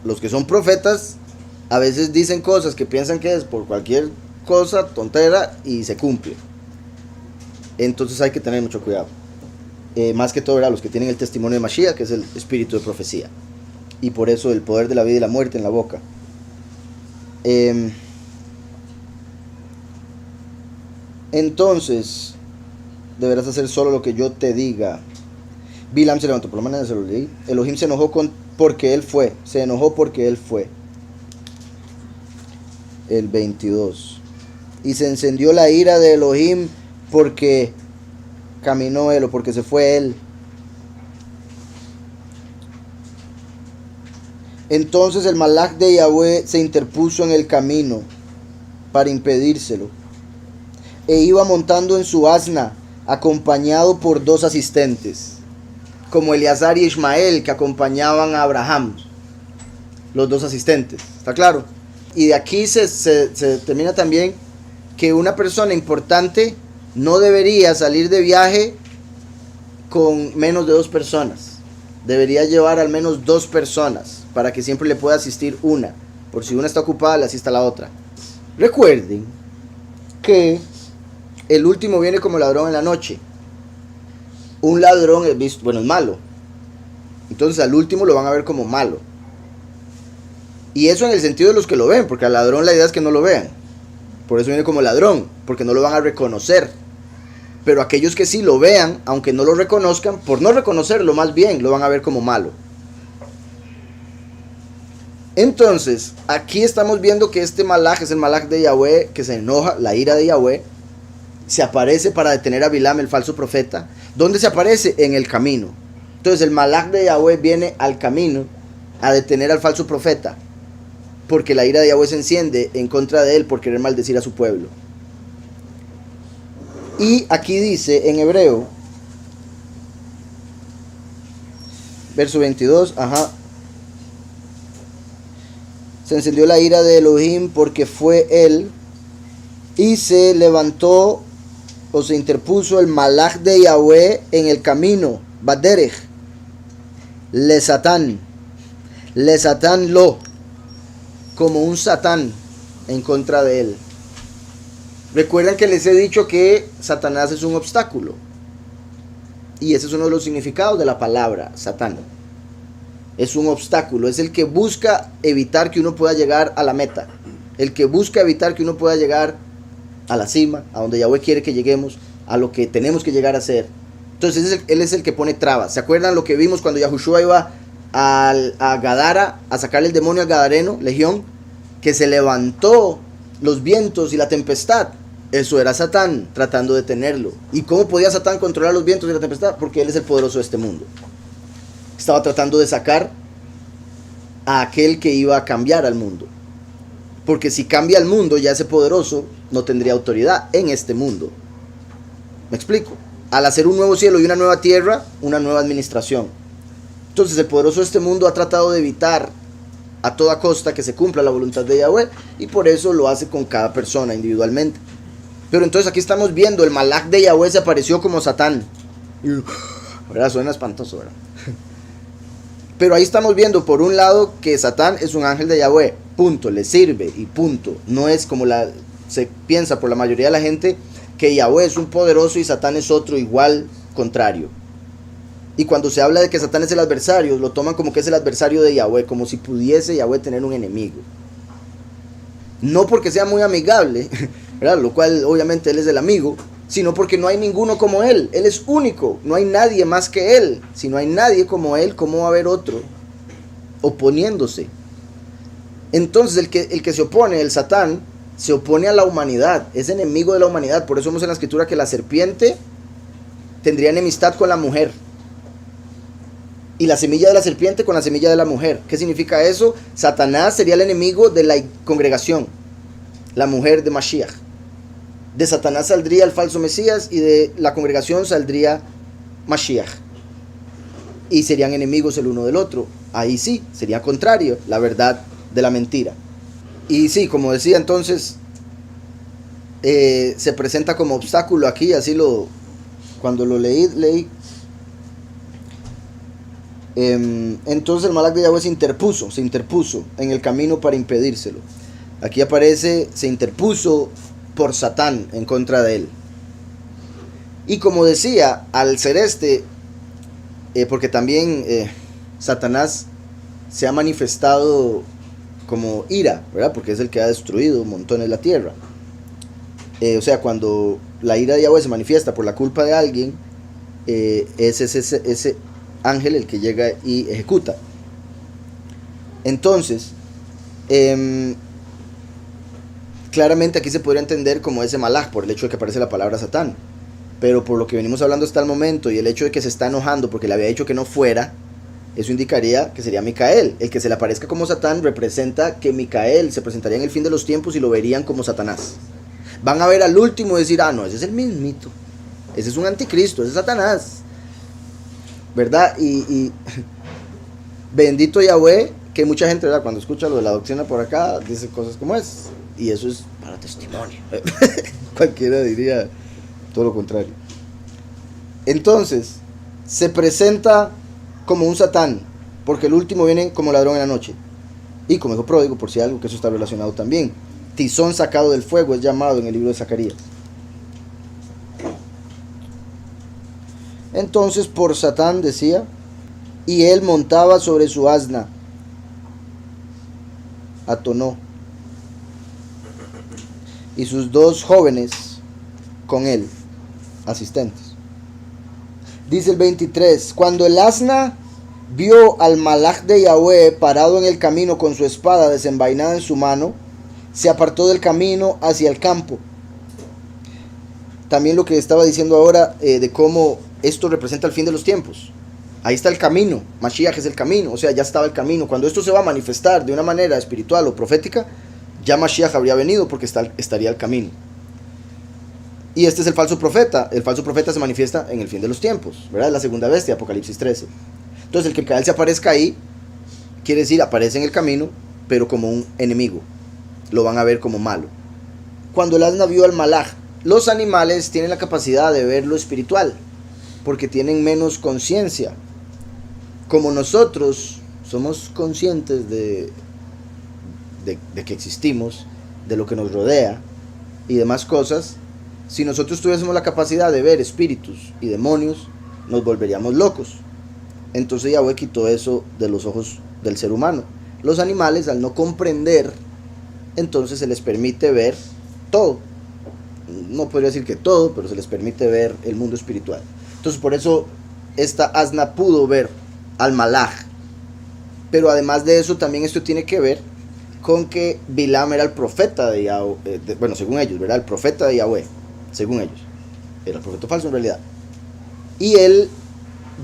Los que son profetas a veces dicen cosas que piensan que es por cualquier cosa, tontera, y se cumple. entonces hay que tener mucho cuidado. Más que todo, ¿verdad?, los que tienen el testimonio de Mashiach, que es el espíritu de profecía. Y por eso el poder de la vida y la muerte en la boca. Entonces, deberás hacer solo lo que yo te diga. Bilam se levantó, por la mañana se lo leí. Elohim se enojó porque él fue. Se enojó porque él fue. El 22. Y se encendió la ira de Elohim porque caminó él o porque se fue él. Entonces el malach de Yahweh se interpuso en el camino para impedírselo. E iba montando en su asna, acompañado por 2 asistentes, como Eleazar y Ismael, que acompañaban a Abraham. Los 2 asistentes, ¿está claro? Y de aquí se termina también que una persona importante no debería salir de viaje con menos de 2 personas. Debería llevar al menos 2 personas para que siempre le pueda asistir una. Por si una está ocupada, le asista a la otra. Recuerden que el último viene como ladrón en la noche. Un ladrón es visto, bueno, es malo. Entonces al último lo van a ver como malo. Y eso en el sentido de los que lo ven, porque al ladrón la idea es que no lo vean. Por eso viene como ladrón, porque no lo van a reconocer. Pero aquellos que sí lo vean, aunque no lo reconozcan, por no reconocerlo más bien, lo van a ver como malo. Entonces, aquí estamos viendo que este malach es el malach de Yahweh, que se enoja, la ira de Yahweh, se aparece para detener a Bilam, el falso profeta. ¿Dónde se aparece? En el camino. Entonces el malach de Yahweh viene al camino a detener al falso profeta, porque la ira de Yahweh se enciende en contra de él por querer maldecir a su pueblo. Y aquí dice en hebreo, verso 22, se encendió la ira de Elohim porque fue él, y se levantó o se interpuso el malach de Yahweh en el camino, Baderech, le Satán lo, como un Satán en contra de él. Recuerdan que les he dicho que Satanás es un obstáculo, y ese es uno de los significados de la palabra Satán. Es un obstáculo, es el que busca evitar que uno pueda llegar a la meta, el que busca evitar que uno pueda llegar a la cima, a donde Yahweh quiere que lleguemos, a lo que tenemos que llegar a ser. Entonces él es el que pone trabas. ¿Se acuerdan lo que vimos cuando Yahushua iba a Gadara a sacarle el demonio al gadareno, legión? Que se levantó los vientos y la tempestad. Eso era Satán tratando de detenerlo. ¿Y cómo podía Satán controlar los vientos y la tempestad? Porque él es el poderoso de este mundo. Estaba tratando de sacar a aquel que iba a cambiar al mundo. Porque si cambia el mundo, ya ese poderoso no tendría autoridad en este mundo. ¿Me explico? Al hacer un nuevo cielo y una nueva tierra, una nueva administración. Entonces el poderoso de este mundo ha tratado de evitar a toda costa que se cumpla la voluntad de Yahweh, y por eso lo hace con cada persona individualmente. Pero entonces aquí estamos viendo, el malach de Yahweh se apareció como Satán. ¿Verdad? Suena espantoso, ¿verdad? Pero ahí estamos viendo, por un lado, que Satán es un ángel de Yahweh, punto, le sirve y punto. No es como se piensa por la mayoría de la gente, que Yahweh es un poderoso y Satán es otro igual, contrario. Y cuando se habla de que Satán es el adversario, lo toman como que es el adversario de Yahweh, como si pudiese Yahweh tener un enemigo. No porque sea muy amigable, ¿verdad?, lo cual obviamente él es el amigo, sino porque no hay ninguno como él. Él es único, no hay nadie más que él. Si no hay nadie como él, ¿cómo va a haber otro oponiéndose? Entonces el que se opone, el Satán, se opone a la humanidad, es enemigo de la humanidad. Por eso vemos en la escritura que la serpiente tendría enemistad con la mujer, y la semilla de la serpiente con la semilla de la mujer. ¿Qué significa eso? Satanás sería el enemigo de la congregación, la mujer de Mashiach. De Satanás saldría el falso Mesías, y de la congregación saldría Mashiach, y serían enemigos el uno del otro. Ahí sí, sería contrario la verdad de la mentira. Y sí, como decía, entonces se presenta como obstáculo aquí, así cuando lo leí. Entonces el malach de Yahweh se interpuso en el camino para impedírselo. Aquí aparece, se interpuso por Satán en contra de él. Y como decía, al ser porque también Satanás se ha manifestado como ira, ¿verdad? Porque es el que ha destruido montones la tierra. O sea, cuando la ira de Yahweh se manifiesta por la culpa de alguien, es ese ángel el que llega y ejecuta. Entonces, claramente aquí se podría entender como ese malaj por el hecho de que aparece la palabra Satán. Pero por lo que venimos hablando hasta el momento y el hecho de que se está enojando porque le había dicho que no fuera, eso indicaría que sería Micael. El que se le aparezca como Satán representa que Micael se presentaría en el fin de los tiempos y lo verían como Satanás. Van a ver al último y decir, ah, no, ese es el mismito. Ese es un anticristo, ese es Satanás. ¿Verdad? Y bendito Yahweh, que mucha gente, ¿verdad?, cuando escucha lo de la doctrina por acá, dice cosas como es. Y eso es para testimonio. Cualquiera diría todo lo contrario. Entonces, se presenta como un Satán, porque el último viene como ladrón en la noche. Y como hijo pródigo, por si algo, que eso está relacionado también. Tizón sacado del fuego es llamado en el libro de Zacarías. Entonces, por Satán decía, y él montaba sobre su asna, Atonó, y sus dos jóvenes con él, asistentes. Dice el 23, cuando el asna vio al malaj de Yahweh parado en el camino con su espada desenvainada en su mano, se apartó del camino hacia el campo. También lo que estaba diciendo ahora de cómo esto representa el fin de los tiempos. Ahí está el camino, Mashiach es el camino, o sea, ya estaba el camino. Cuando esto se va a manifestar de una manera espiritual o profética, ya Mashiach habría venido porque estaría el camino. Y este es el falso profeta. El falso profeta se manifiesta en el fin de los tiempos, ¿verdad? La segunda bestia, Apocalipsis 13. Entonces, el que Micael se aparezca ahí, quiere decir, aparece en el camino, pero como un enemigo. Lo van a ver como malo. Cuando el asna vio al malaj, los animales tienen la capacidad de ver lo espiritual, porque tienen menos conciencia. Como nosotros somos conscientes de que existimos, de lo que nos rodea y demás cosas, si nosotros tuviésemos la capacidad de ver espíritus y demonios, nos volveríamos locos. Entonces Yahweh quitó eso de los ojos del ser humano. Los animales, al no comprender, entonces se les permite ver todo. No podría decir que todo, pero se les permite ver el mundo espiritual. Entonces por eso esta asna pudo ver al malaj. Pero además de eso, también esto tiene que ver con que Bilam era el profeta de Yahweh, bueno, según ellos, ¿verdad? El profeta de Yahweh, según ellos. Era el profeta falso en realidad. Y él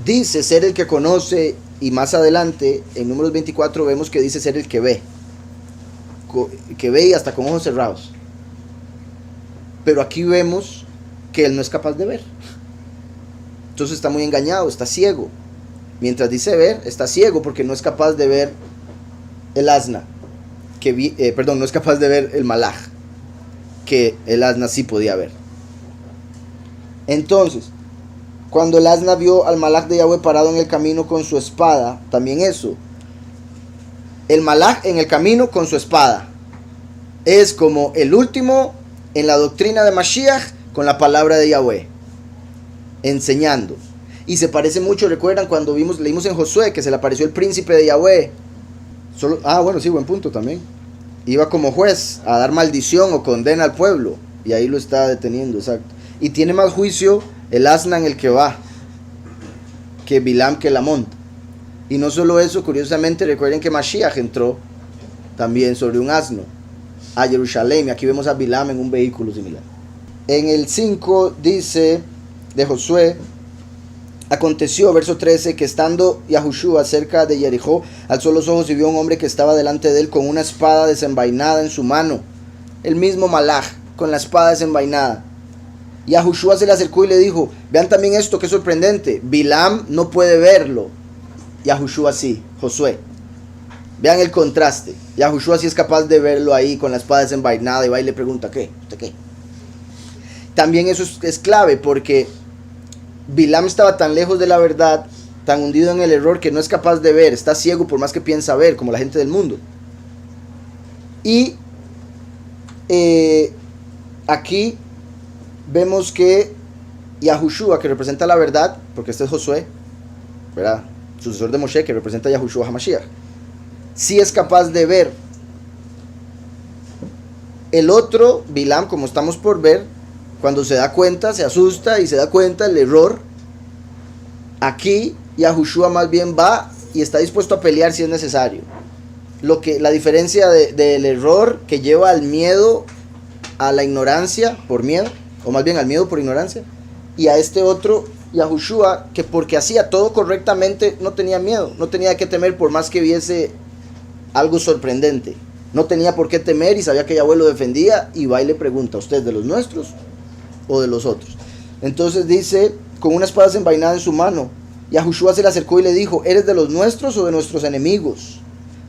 dice ser el que conoce, y más adelante, en Números 24, vemos que dice ser el que ve y hasta con ojos cerrados. Pero aquí vemos que él no es capaz de ver. Entonces está muy engañado, está ciego. Mientras dice ver, está ciego porque no es capaz de ver el asna. No es capaz de ver el malaj, que el asna sí podía ver. Entonces, cuando el asna vio al malaj de Yahweh parado en el camino con su espada, también eso, el malaj en el camino con su espada, es como el último en la doctrina de Mashiach con la palabra de Yahweh, enseñando. Y se parece mucho, recuerdan cuando leímos en Josué que se le apareció el príncipe de Yahweh. Bueno, sí, buen punto también. Iba como juez a dar maldición o condena al pueblo, y ahí lo está deteniendo, exacto. Y tiene más juicio el asna en el que va que Bilam que la monta. Y no solo eso, curiosamente recuerden que Mashiach entró también sobre un asno a Jerusalén, y aquí vemos a Bilam en un vehículo similar. En el 5 dice de Josué: aconteció, verso 13, que estando Yahushua cerca de Jericó, alzó los ojos y vio a un hombre que estaba delante de él con una espada desenvainada en su mano. El mismo malaj, con la espada desenvainada. Yahushua se le acercó y le dijo: vean también esto, que sorprendente. Bilam no puede verlo. Yahushua sí, Josué. Vean el contraste. Yahushua sí es capaz de verlo ahí con la espada desenvainada, y va y le pregunta: ¿qué? ¿Usted qué? También eso es clave, porque Bilam estaba tan lejos de la verdad, tan hundido en el error, que no es capaz de ver, está ciego por más que piensa ver, como la gente del mundo. Y aquí vemos que y Yahushua, que representa la verdad, porque este es Josué, ¿verdad? Sucesor de Moshe, que representa a Yahushua HaMashiach, sí es capaz de ver. El otro, Bilam, como estamos por ver, cuando se da cuenta, se asusta y se da cuenta el error. Aquí Yahushua más bien va y está dispuesto a pelear si es necesario. La diferencia del error que lleva al miedo, a la ignorancia por miedo, o más bien al miedo por ignorancia, y a este otro, Yahushua, que porque hacía todo correctamente no tenía miedo, no tenía que temer por más que viese algo sorprendente. No tenía por qué temer y sabía que Yahweh lo defendía, y va y le pregunta: ¿usted es de los nuestros o de los otros? Entonces dice: con una espada desenvainada en su mano, Yahushua se le acercó y le dijo: ¿eres de los nuestros o de nuestros enemigos?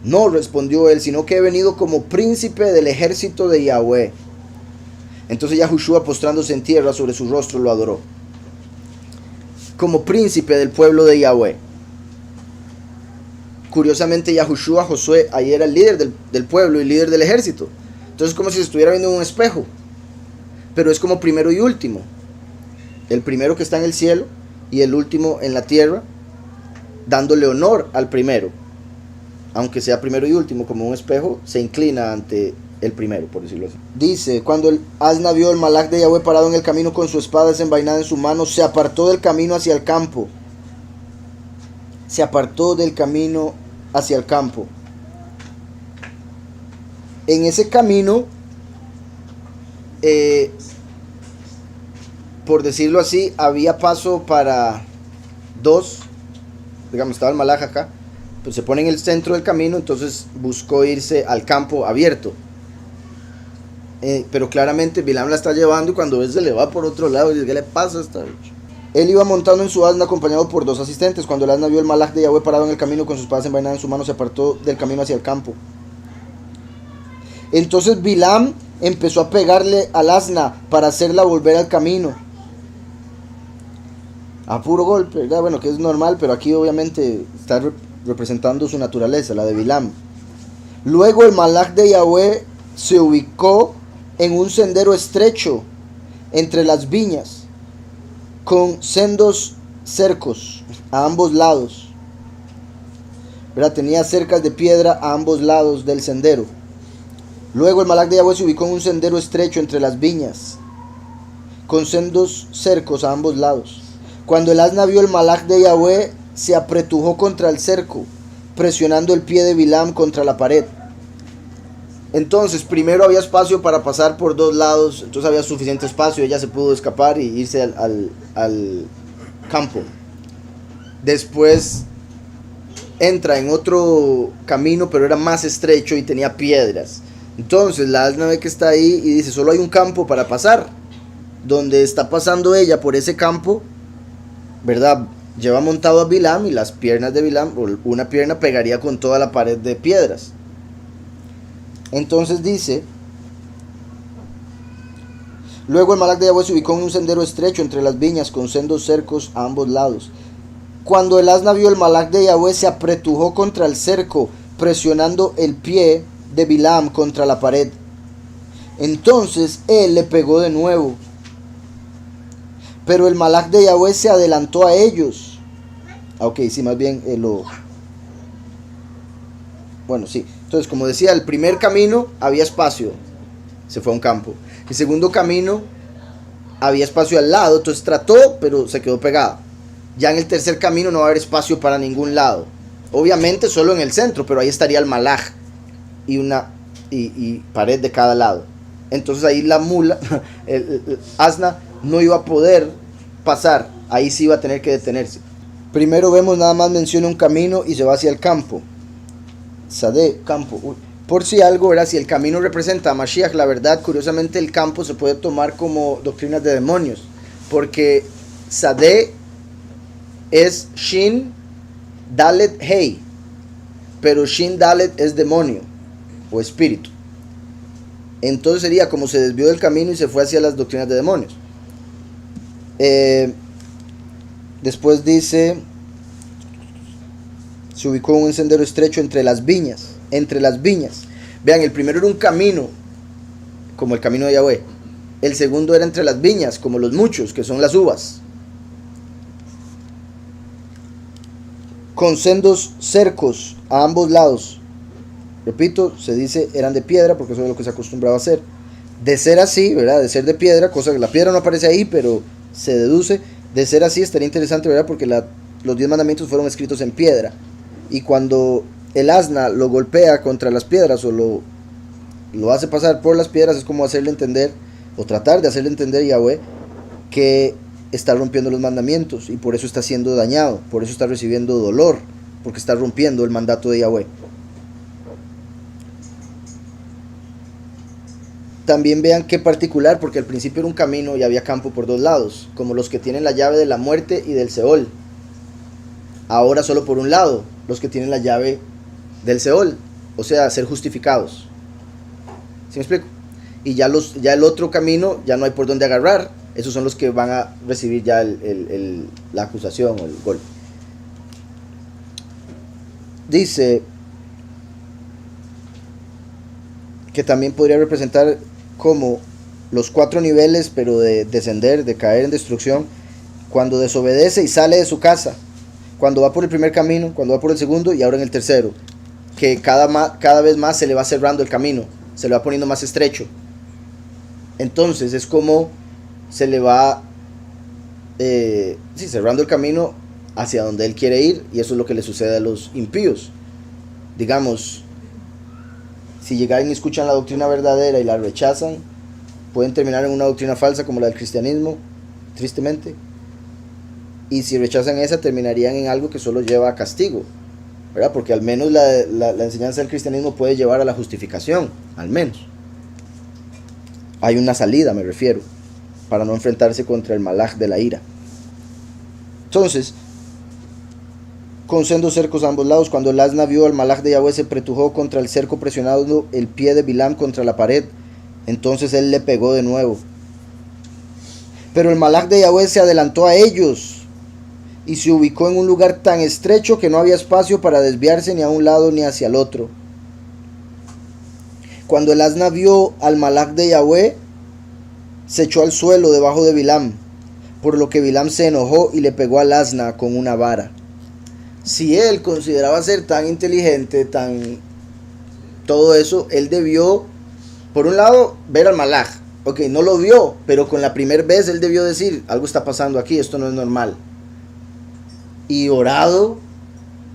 No, respondió él, sino que he venido como príncipe del ejército de Yahweh. Entonces Yahushua, postrándose en tierra sobre su rostro, lo adoró. Como príncipe del pueblo de Yahweh. Curiosamente, Yahushua, Josué, ahí era el líder del pueblo y líder del ejército. Entonces, como si se estuviera viendo en un espejo. Pero es como primero y último. El primero que está en el cielo y el último en la tierra, dándole honor al primero. Aunque sea primero y último, como un espejo, se inclina ante el primero, por decirlo así. Dice: cuando el asna vio el malach de Yahweh parado en el camino con su espada desenvainada en su mano, se apartó del camino hacia el campo. Se apartó del camino hacia el campo. En ese camino, por decirlo así, había paso para dos. Digamos, estaba el malach acá, pues se pone en el centro del camino, entonces buscó irse al campo abierto. Pero claramente Bilam la está llevando, y cuando él se le va por otro lado, y dice: ¿qué le pasa a esta bicha? Él iba montando en su asna acompañado por dos asistentes. Cuando el asna vio el malach de Yahweh parado en el camino con sus espadas envainadas en su mano, se apartó del camino hacia el campo. Entonces Bilam empezó a pegarle al asna para hacerla volver al camino. A puro golpe, ¿verdad? Bueno, que es normal, pero aquí obviamente está representando su naturaleza, la de Bilam. Luego el malach de Yahweh se ubicó en un sendero estrecho entre las viñas, con sendos cercos a ambos lados, ¿verdad? Tenía cercas de piedra a ambos lados del sendero. Luego el malach de Yahweh se ubicó en un sendero estrecho entre las viñas, con sendos cercos a ambos lados. Cuando el asna vio el malach de Yahweh, se apretujó contra el cerco, presionando el pie de Bilam contra la pared. Entonces, primero había espacio para pasar por dos lados, entonces había suficiente espacio, ella se pudo escapar y irse al campo. Después entra en otro camino, pero era más estrecho y tenía piedras. Entonces la asna ve que está ahí y dice: solo hay un campo para pasar. Donde está pasando ella por ese campo, ¿verdad? Lleva montado a Bilam, y las piernas de Bilam, o una pierna, pegaría con toda la pared de piedras. Entonces dice: luego el malach de Yahweh se ubicó en un sendero estrecho entre las viñas, con sendos cercos a ambos lados. Cuando el asna vio el malach de Yahweh, se apretujó contra el cerco, presionando el pie de Bilam contra la pared. Entonces él le pegó de nuevo, pero el malach de Yahweh se adelantó a ellos. Ok, sí, más bien bueno, sí. Entonces, como decía, el primer camino había espacio, se fue a un campo. El segundo camino había espacio al lado, entonces trató, pero se quedó pegado. Ya en el tercer camino no va a haber espacio para ningún lado. Obviamente solo en el centro, pero ahí estaría el malach y una pared de cada lado. Entonces ahí la mula, el asna, no iba a poder pasar. Ahí sí iba a tener que detenerse. Primero vemos, nada más menciona un camino y se va hacia el campo. Sadé, campo. Por si algo, ¿verdad? Si el camino representa a Mashiach, la verdad, curiosamente el campo se puede tomar como doctrinas de demonios, porque Sadé es Shin Dalet Hei, pero Shin Dalet es demonio o espíritu. Entonces sería como se desvió del camino y se fue hacia las doctrinas de demonios. Después dice: se ubicó en un sendero estrecho entre las viñas. Vean, el primero era un camino, como el camino de Yahweh. El segundo era entre las viñas, como los muchos, que son las uvas. con sendos cercos a ambos lados. Repito, se dice eran de piedra porque eso es lo que se acostumbraba a hacer. De ser así, ¿verdad? De ser de piedra, cosa que la piedra no aparece ahí, pero se deduce. De ser así estaría interesante, ¿verdad? Porque los 10 mandamientos fueron escritos en piedra. Y cuando el asna lo golpea contra las piedras o lo hace pasar por las piedras, es como hacerle entender, o tratar de hacerle entender a Yahweh que está rompiendo los mandamientos y por eso está siendo dañado, por eso está recibiendo dolor, porque está rompiendo el mandato de Yahweh. También vean qué particular, porque al principio era un camino y había campo por dos lados, como los que tienen la llave de la muerte y del Seol. Ahora solo por un lado, los que tienen la llave del Seol, o sea, ser justificados. ¿Sí me explico? Y ya el otro camino ya no hay por dónde agarrar. Esos son los que van a recibir ya la acusación o el golpe. Dice que también podría representar como los 4 niveles, pero de descender, de caer en destrucción, cuando desobedece y sale de su casa, cuando va por el primer camino, cuando va por el segundo y ahora en el tercero, que cada vez más se le va cerrando el camino, se le va poniendo más estrecho. Entonces es como se le va cerrando el camino hacia donde él quiere ir, y eso es lo que le sucede a los impíos. Digamos, si llegan y escuchan la doctrina verdadera y la rechazan, pueden terminar en una doctrina falsa como la del cristianismo, tristemente. Y si rechazan esa, terminarían en algo que solo lleva a castigo, ¿verdad? Porque al menos la enseñanza del cristianismo puede llevar a la justificación, al menos. Hay una salida, me refiero, para no enfrentarse contra el malaj de la ira. Entonces, con sendos cercos a ambos lados, cuando el asna vio al malaj de Yahweh, se pretujó contra el cerco presionando el pie de Bilam contra la pared. Entonces él le pegó de nuevo. Pero el malaj de Yahweh se adelantó a ellos y se ubicó en un lugar tan estrecho que no había espacio para desviarse ni a un lado ni hacia el otro. Cuando el asna vio al malaj de Yahweh, se echó al suelo debajo de Bilam, por lo que Bilam se enojó y le pegó al asna con una vara. Si él consideraba ser tan inteligente, todo eso, él debió, por un lado, ver al malaj. Ok, no lo vio, pero con la primera vez él debió decir, algo está pasando aquí, esto no es normal. Y orado,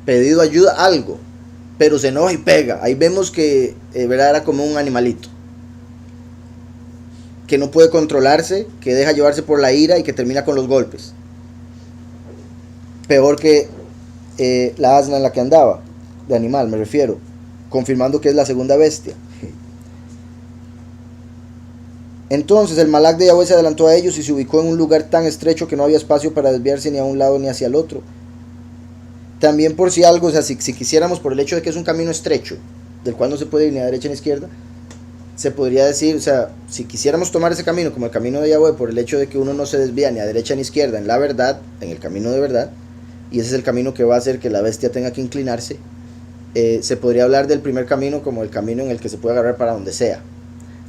pedido ayuda, algo. Pero se enoja y pega. Ahí vemos que ¿verdad? Era como un animalito, que no puede controlarse, que deja llevarse por la ira y que termina con los golpes. Peor que la asna en la que andaba, de animal me refiero, confirmando que es la segunda bestia. Entonces el malaj de Yahweh se adelantó a ellos y se ubicó en un lugar tan estrecho que no había espacio para desviarse ni a un lado ni hacia el otro. También, por si algo, o sea, si quisiéramos, por el hecho de que es un camino estrecho, del cual no se puede ir ni a derecha ni a izquierda, se podría decir, o sea, si quisiéramos tomar ese camino como el camino de Yahweh, por el hecho de que uno no se desvía ni a derecha ni a izquierda en la verdad, en el camino de verdad, y ese es el camino que va a hacer que la bestia tenga que inclinarse, se podría hablar del primer camino como el camino en el que se puede agarrar para donde sea.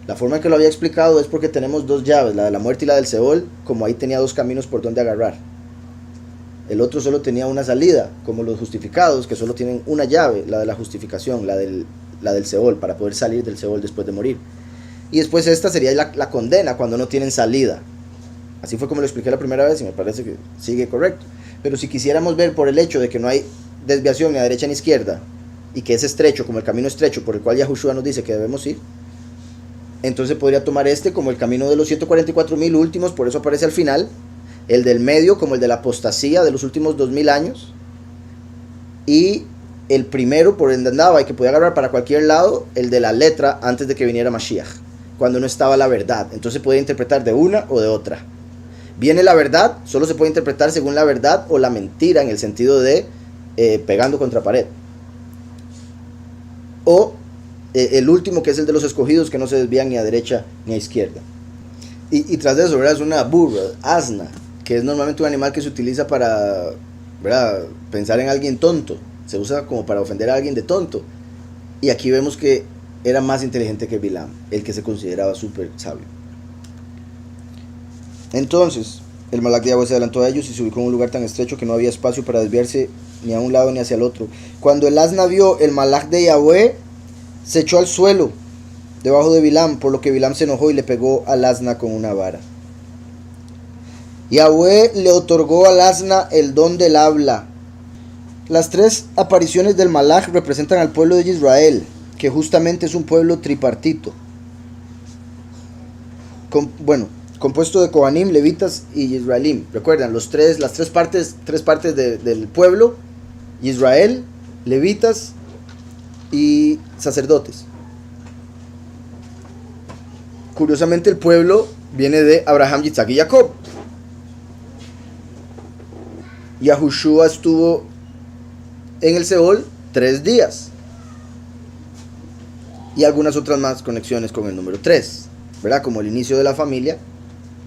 La forma en que lo había explicado es porque tenemos 2 llaves, la de la muerte y la del Seol, como ahí tenía 2 caminos por donde agarrar. El otro solo tenía una salida, como los justificados, que solo tienen una llave, la de la justificación, la del Seol, para poder salir del Seol después de morir. Y después esta sería la condena, cuando no tienen salida. Así fue como lo expliqué la primera vez y me parece que sigue correcto. Pero si quisiéramos ver por el hecho de que no hay desviación ni a derecha ni a izquierda, y que es estrecho, como el camino estrecho por el cual Yahushua nos dice que debemos ir, entonces podría tomar este como el camino de los 144.000 últimos, por eso aparece al final, el del medio como el de la apostasía de los últimos 2000 años, y el primero por el de andaba y que podía agarrar para cualquier lado, el de la letra antes de que viniera Mashiach, cuando no estaba la verdad. Entonces podía interpretar de una o de otra. Viene la verdad, solo se puede interpretar según la verdad o la mentira, en el sentido de pegando contra pared. O el último, que es el de los escogidos, que no se desvían ni a derecha ni a izquierda. Y tras de eso, ¿verdad? Es una burra, asna, que es normalmente un animal que se utiliza para, ¿verdad?, pensar en alguien tonto. Se usa como para ofender a alguien de tonto. Y aquí vemos que era más inteligente que Bilam, el que se consideraba súper sabio. Entonces, El Malak de Yahweh se adelantó a ellos y se ubicó en un lugar tan estrecho que no había espacio para desviarse ni a un lado ni hacia el otro. Cuando el asna vio el Malak de Yahweh, se echó al suelo debajo de Bilam, por lo que Bilam se enojó y le pegó al asna con una vara. Yahweh le otorgó al asna el don del habla. Las tres apariciones del Malak representan al pueblo de Israel, que justamente es un pueblo tripartito. Compuesto de Kohanim, Levitas y Israelim. Recuerdan, las tres partes del pueblo: Israel, Levitas y sacerdotes. Curiosamente, el pueblo viene de Abraham, Yitzhak y Jacob. Yahushua estuvo en el Seol 3 días. Y algunas otras más conexiones con el número 3, ¿verdad? Como el inicio de la familia,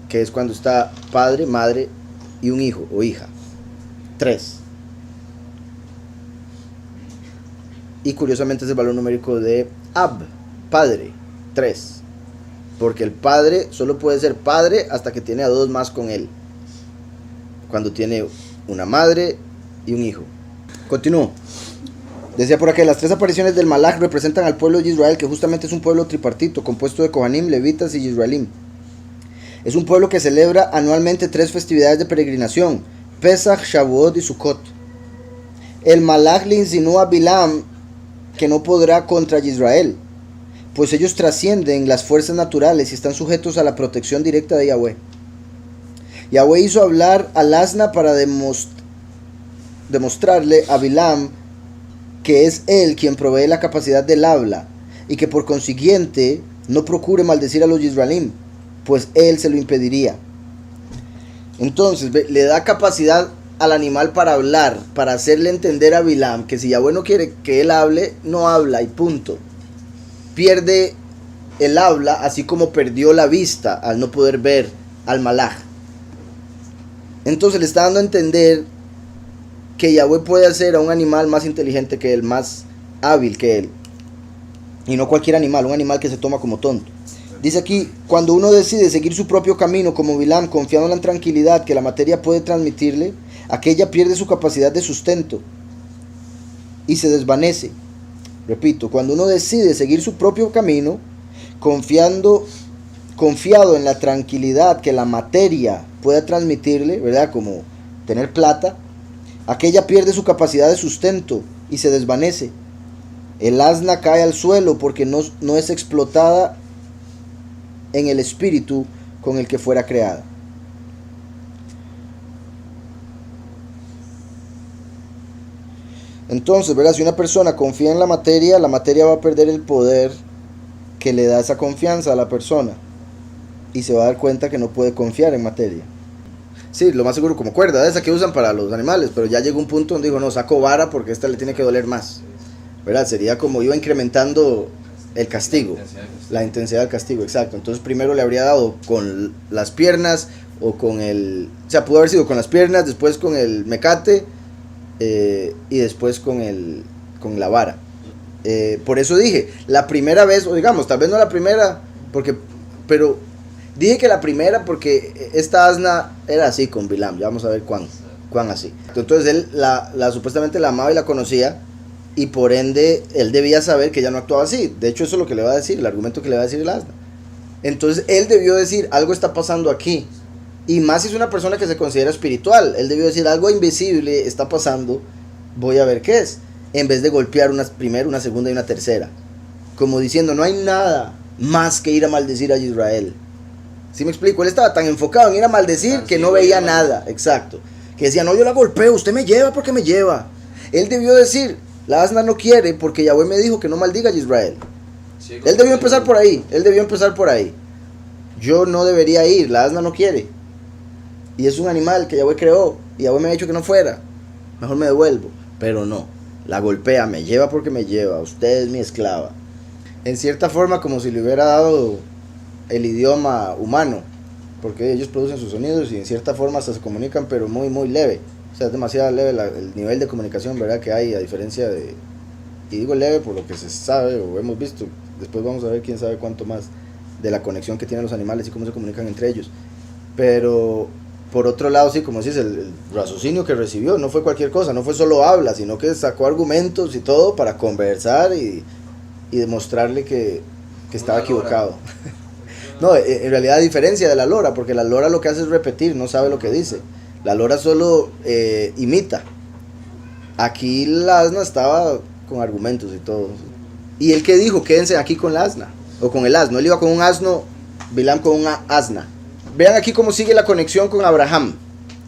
que es cuando está padre, madre y un hijo o hija. 3. Y curiosamente es el valor numérico de Ab, padre, 3. Porque el padre solo puede ser padre hasta que tiene a 2 más con él. Cuando tiene una madre y un hijo. Continúo. Decía por acá, las tres apariciones del Malak representan al pueblo de Israel, que justamente es un pueblo tripartito, compuesto de Kohanim, Levitas y Israelim. Es un pueblo que celebra anualmente 3 festividades de peregrinación: Pesach, Shavuot y Sukkot. El Malak le insinuó a Bilam que no podrá contra Israel, pues ellos trascienden las fuerzas naturales y están sujetos a la protección directa de Yahweh. Yahweh hizo hablar al asna para demostrarle a Bilam que es él quien provee la capacidad del habla, y que por consiguiente no procure maldecir a los Israelim, pues él se lo impediría. Entonces le da capacidad al animal para hablar, para hacerle entender a Bilam que si Yahweh no quiere que él hable, no habla y punto. Pierde el habla, así como perdió la vista al no poder ver al Malaj. Entonces le está dando a entender que Yahweh puede hacer a un animal más inteligente que él, más hábil que él, y no cualquier animal, un animal que se toma como tonto. Dice aquí, cuando uno decide seguir su propio camino como Bilam, confiando en la tranquilidad que la materia puede transmitirle, aquella pierde su capacidad de sustento y se desvanece. Repito, cuando uno decide seguir su propio camino, confiado en la tranquilidad que la materia pueda transmitirle, ¿verdad? Como tener plata, aquella pierde su capacidad de sustento y se desvanece. El asna cae al suelo porque no es explotada en el espíritu con el que fuera creada. Entonces, ¿verdad? Si una persona confía en la materia va a perder el poder que le da esa confianza a la persona, y se va a dar cuenta que no puede confiar en materia. Sí, lo más seguro como cuerda, esa que usan para los animales, pero ya llegó un punto donde dijo, no, saco vara porque esta le tiene que doler más, ¿verdad? Sería como iba incrementando el castigo, la intensidad del castigo, exacto. Entonces primero le habría dado con las piernas o con el... O sea, pudo haber sido con las piernas, después con el mecate y después con la vara. Por eso dije, la primera vez, o digamos, tal vez no la primera, pero dije que la primera porque esta asna era así con Bilam, ya vamos a ver cuán así. Entonces él supuestamente la amaba y la conocía, y por ende él debía saber que ella no actuaba así. De hecho eso es lo que le va a decir, el argumento que le va a decir el asna. Entonces él debió decir, algo está pasando aquí, y más si es una persona que se considera espiritual, él debió decir, algo invisible está pasando, voy a ver qué es, en vez de golpear una primera, una segunda y una tercera, como diciendo, no hay nada más que ir a maldecir a Israel. ¿Sí me explico? Él estaba tan enfocado en ir a maldecir que no veía nada, exacto, que decía, no, yo la golpeo, usted me lleva porque me lleva. Él debió decir, la asna no quiere porque Yahweh me dijo que no maldiga a Israel. Sí, él debió empezar por ahí, yo no debería ir, la asna no quiere, y es un animal que Yahweh creó, y Yahweh me ha dicho que no fuera, mejor me devuelvo. Pero no, la golpea, me lleva porque me lleva, usted es mi esclava. En cierta forma como si le hubiera dado el idioma humano, porque ellos producen sus sonidos y en cierta forma hasta se comunican, pero muy muy leve. O sea, es demasiado leve el nivel de comunicación, ¿verdad? Que hay, a diferencia de, y digo leve por lo que se sabe o hemos visto, después vamos a ver quién sabe cuánto más de la conexión que tienen los animales y cómo se comunican entre ellos. Pero por otro lado, sí, como decís, el raciocinio que recibió no fue cualquier cosa, no fue solo habla, sino que sacó argumentos y todo para conversar y demostrarle que estaba equivocado. No, en realidad a diferencia de la lora, porque la lora lo que hace es repetir, no sabe lo que dice. La lora solo imita. Aquí la asna estaba con argumentos y todo. ¿Y él qué dijo? Quédense aquí con la asna, o con el asno. Él iba con un asno, Bilam con una asna. Vean aquí cómo sigue la conexión con Abraham.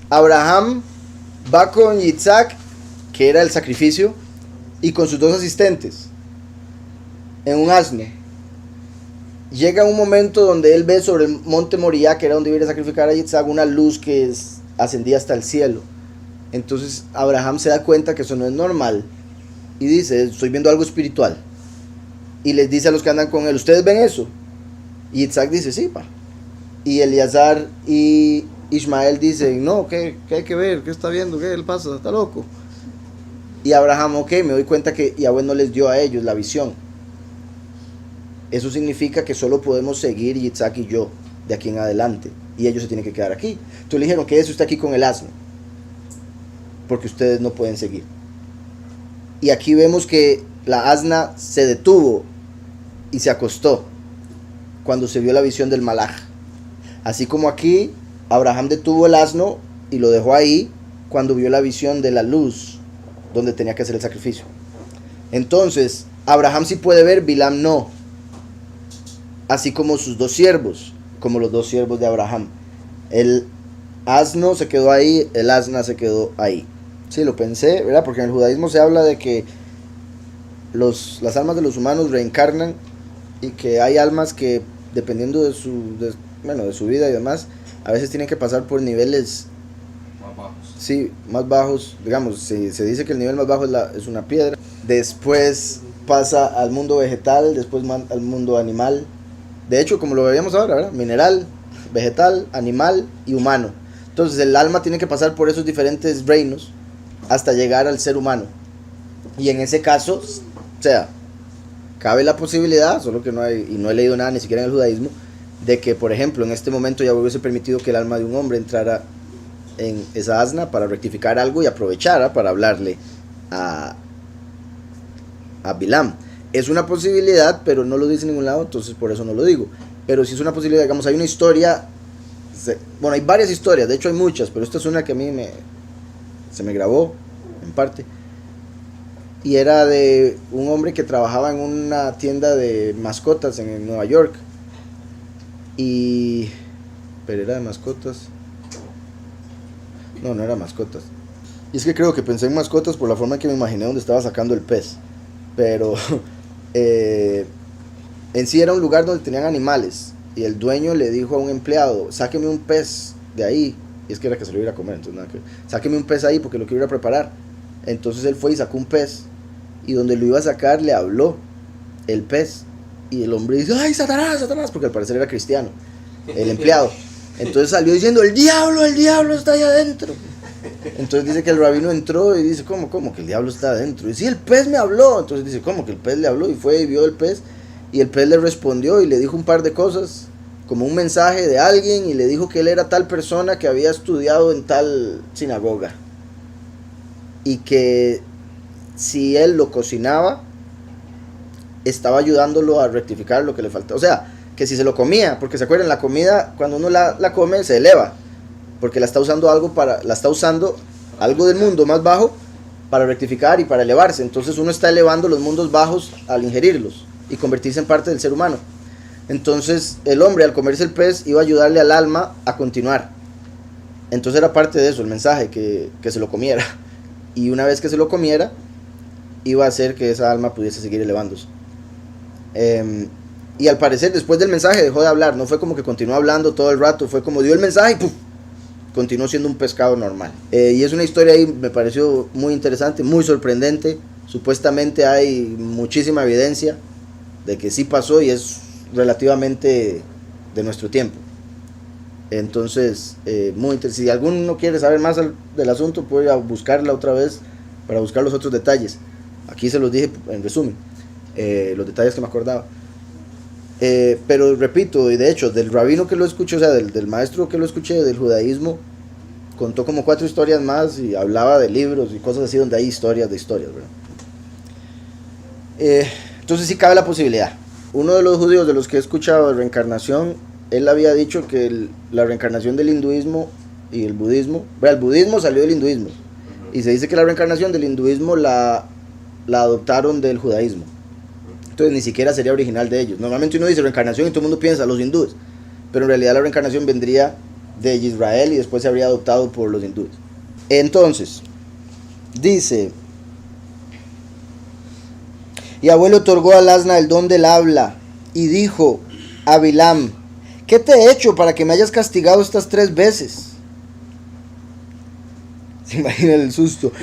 Abraham va con Yitzhak, que era el sacrificio, y con sus 2 asistentes, en un asno. Llega un momento donde él ve sobre el monte Moriah, que era donde iba a sacrificar a Yitzhak, una luz que ascendía hasta el cielo. Entonces Abraham se da cuenta que eso no es normal y dice, estoy viendo algo espiritual. Y les dice a los que andan con él, ¿ustedes ven eso? Y Yitzhak dice, sí, pa. Y Eliezer y Ismael dicen, no, ¿qué hay que ver? ¿Qué está viendo? ¿Qué le pasa? ¿Está loco? Y Abraham, ok, me doy cuenta que Yahweh no les dio a ellos la visión. Eso significa que solo podemos seguir Yitzhak y yo de aquí en adelante. Y ellos se tienen que quedar aquí. Entonces le dijeron, quédese usted aquí con el asno, porque ustedes no pueden seguir. Y aquí vemos que la asna se detuvo y se acostó cuando se vio la visión del malaj. Así como aquí Abraham detuvo el asno y lo dejó ahí cuando vio la visión de la luz donde tenía que hacer el sacrificio. Entonces Abraham sí puede ver, Bilam no. Así como sus 2 siervos, como los 2 siervos de Abraham. El asno se quedó ahí, el asna se quedó ahí. Sí, lo pensé, ¿verdad? Porque en el judaísmo se habla de que las almas de los humanos reencarnan y que hay almas que, dependiendo de su vida y demás, a veces tienen que pasar por niveles más bajos. Sí, más bajos. Digamos, se dice que el nivel más bajo es una piedra. Después pasa al mundo vegetal, después al mundo animal. De hecho, como lo veíamos ahora, ¿verdad? Mineral, vegetal, animal y humano. Entonces el alma tiene que pasar por esos diferentes reinos hasta llegar al ser humano. Y en ese caso, o sea, cabe la posibilidad, solo que no hay, y no he leído nada ni siquiera en el judaísmo, de que, por ejemplo, en este momento ya hubiese permitido que el alma de un hombre entrara en esa asna para rectificar algo y aprovechara para hablarle a Bilam. Es una posibilidad, pero no lo dice en ningún lado, entonces por eso no lo digo. Pero si es una posibilidad, digamos, hay una historia, bueno, hay varias historias, de hecho hay muchas, pero esta es una que a mí se me grabó, en parte. Y era de un hombre que trabajaba en una tienda de mascotas en Nueva York. Pero era de mascotas. No era mascotas. Y es que creo que pensé en mascotas por la forma en que me imaginé donde estaba sacando el pez. Pero en sí era un lugar donde tenían animales. Y el dueño le dijo a un empleado, sáqueme un pez de ahí. Y es que era que se lo iba a comer, entonces nada que ver. Sáqueme un pez ahí porque lo quiero ir a preparar. Entonces él fue y sacó un pez. Y donde lo iba a sacar le habló el pez. Y el hombre dice, ¡ay, Satanás, Satanás! Porque al parecer era cristiano, el empleado. Entonces salió diciendo, el diablo está ahí adentro. Entonces dice que el rabino entró y dice, ¿cómo que el diablo está adentro? Y sí, el pez me habló. Entonces dice, ¿cómo que el pez le habló? Y fue y vio el pez. Y el pez le respondió y le dijo un par de cosas, como un mensaje de alguien, y le dijo que él era tal persona que había estudiado en tal sinagoga. Y que si él lo cocinaba, estaba ayudándolo a rectificar lo que le faltaba. O sea, que si se lo comía, porque se acuerdan, la comida, cuando uno la come, se eleva. Porque la está usando algo del mundo más bajo para rectificar y para elevarse. Entonces uno está elevando los mundos bajos al ingerirlos y convertirse en parte del ser humano. Entonces el hombre, al comerse el pez, iba a ayudarle al alma a continuar. Entonces era parte de eso, el mensaje, que se lo comiera. Y una vez que se lo comiera, iba a hacer que esa alma pudiese seguir elevándose. Y al parecer, después del mensaje dejó de hablar. No fue como que continuó hablando todo el rato, fue como dio el mensaje y ¡puf!, continuó siendo un pescado normal. Y es una historia ahí, me pareció muy interesante, muy sorprendente. Supuestamente hay muchísima evidencia de que sí pasó y es relativamente de nuestro tiempo. Entonces, muy interesante. Si alguno quiere saber más del asunto, puede ir a buscarla otra vez para buscar los otros detalles. Aquí se los dije en resumen, los detalles que me acordaba. Pero repito, y de hecho, del rabino que lo escuché, o sea, del maestro que lo escuché del judaísmo, contó como 4 historias más y hablaba de libros y cosas así donde hay historias de historias, ¿verdad? Entonces sí cabe la posibilidad. Uno de los judíos de los que he escuchado de reencarnación, él había dicho que la reencarnación del hinduismo y el budismo, el budismo salió del hinduismo, y se dice que la reencarnación del hinduismo la adoptaron del judaísmo. Entonces ni siquiera sería original de ellos. Normalmente uno dice reencarnación y todo el mundo piensa los hindúes, pero en realidad la reencarnación vendría de Israel y después se habría adoptado por los hindúes. Entonces, dice: y abuelo otorgó al asna el don del habla y dijo a Bilam: ¿qué te he hecho para que me hayas castigado estas 3 veces? Se imagina el susto.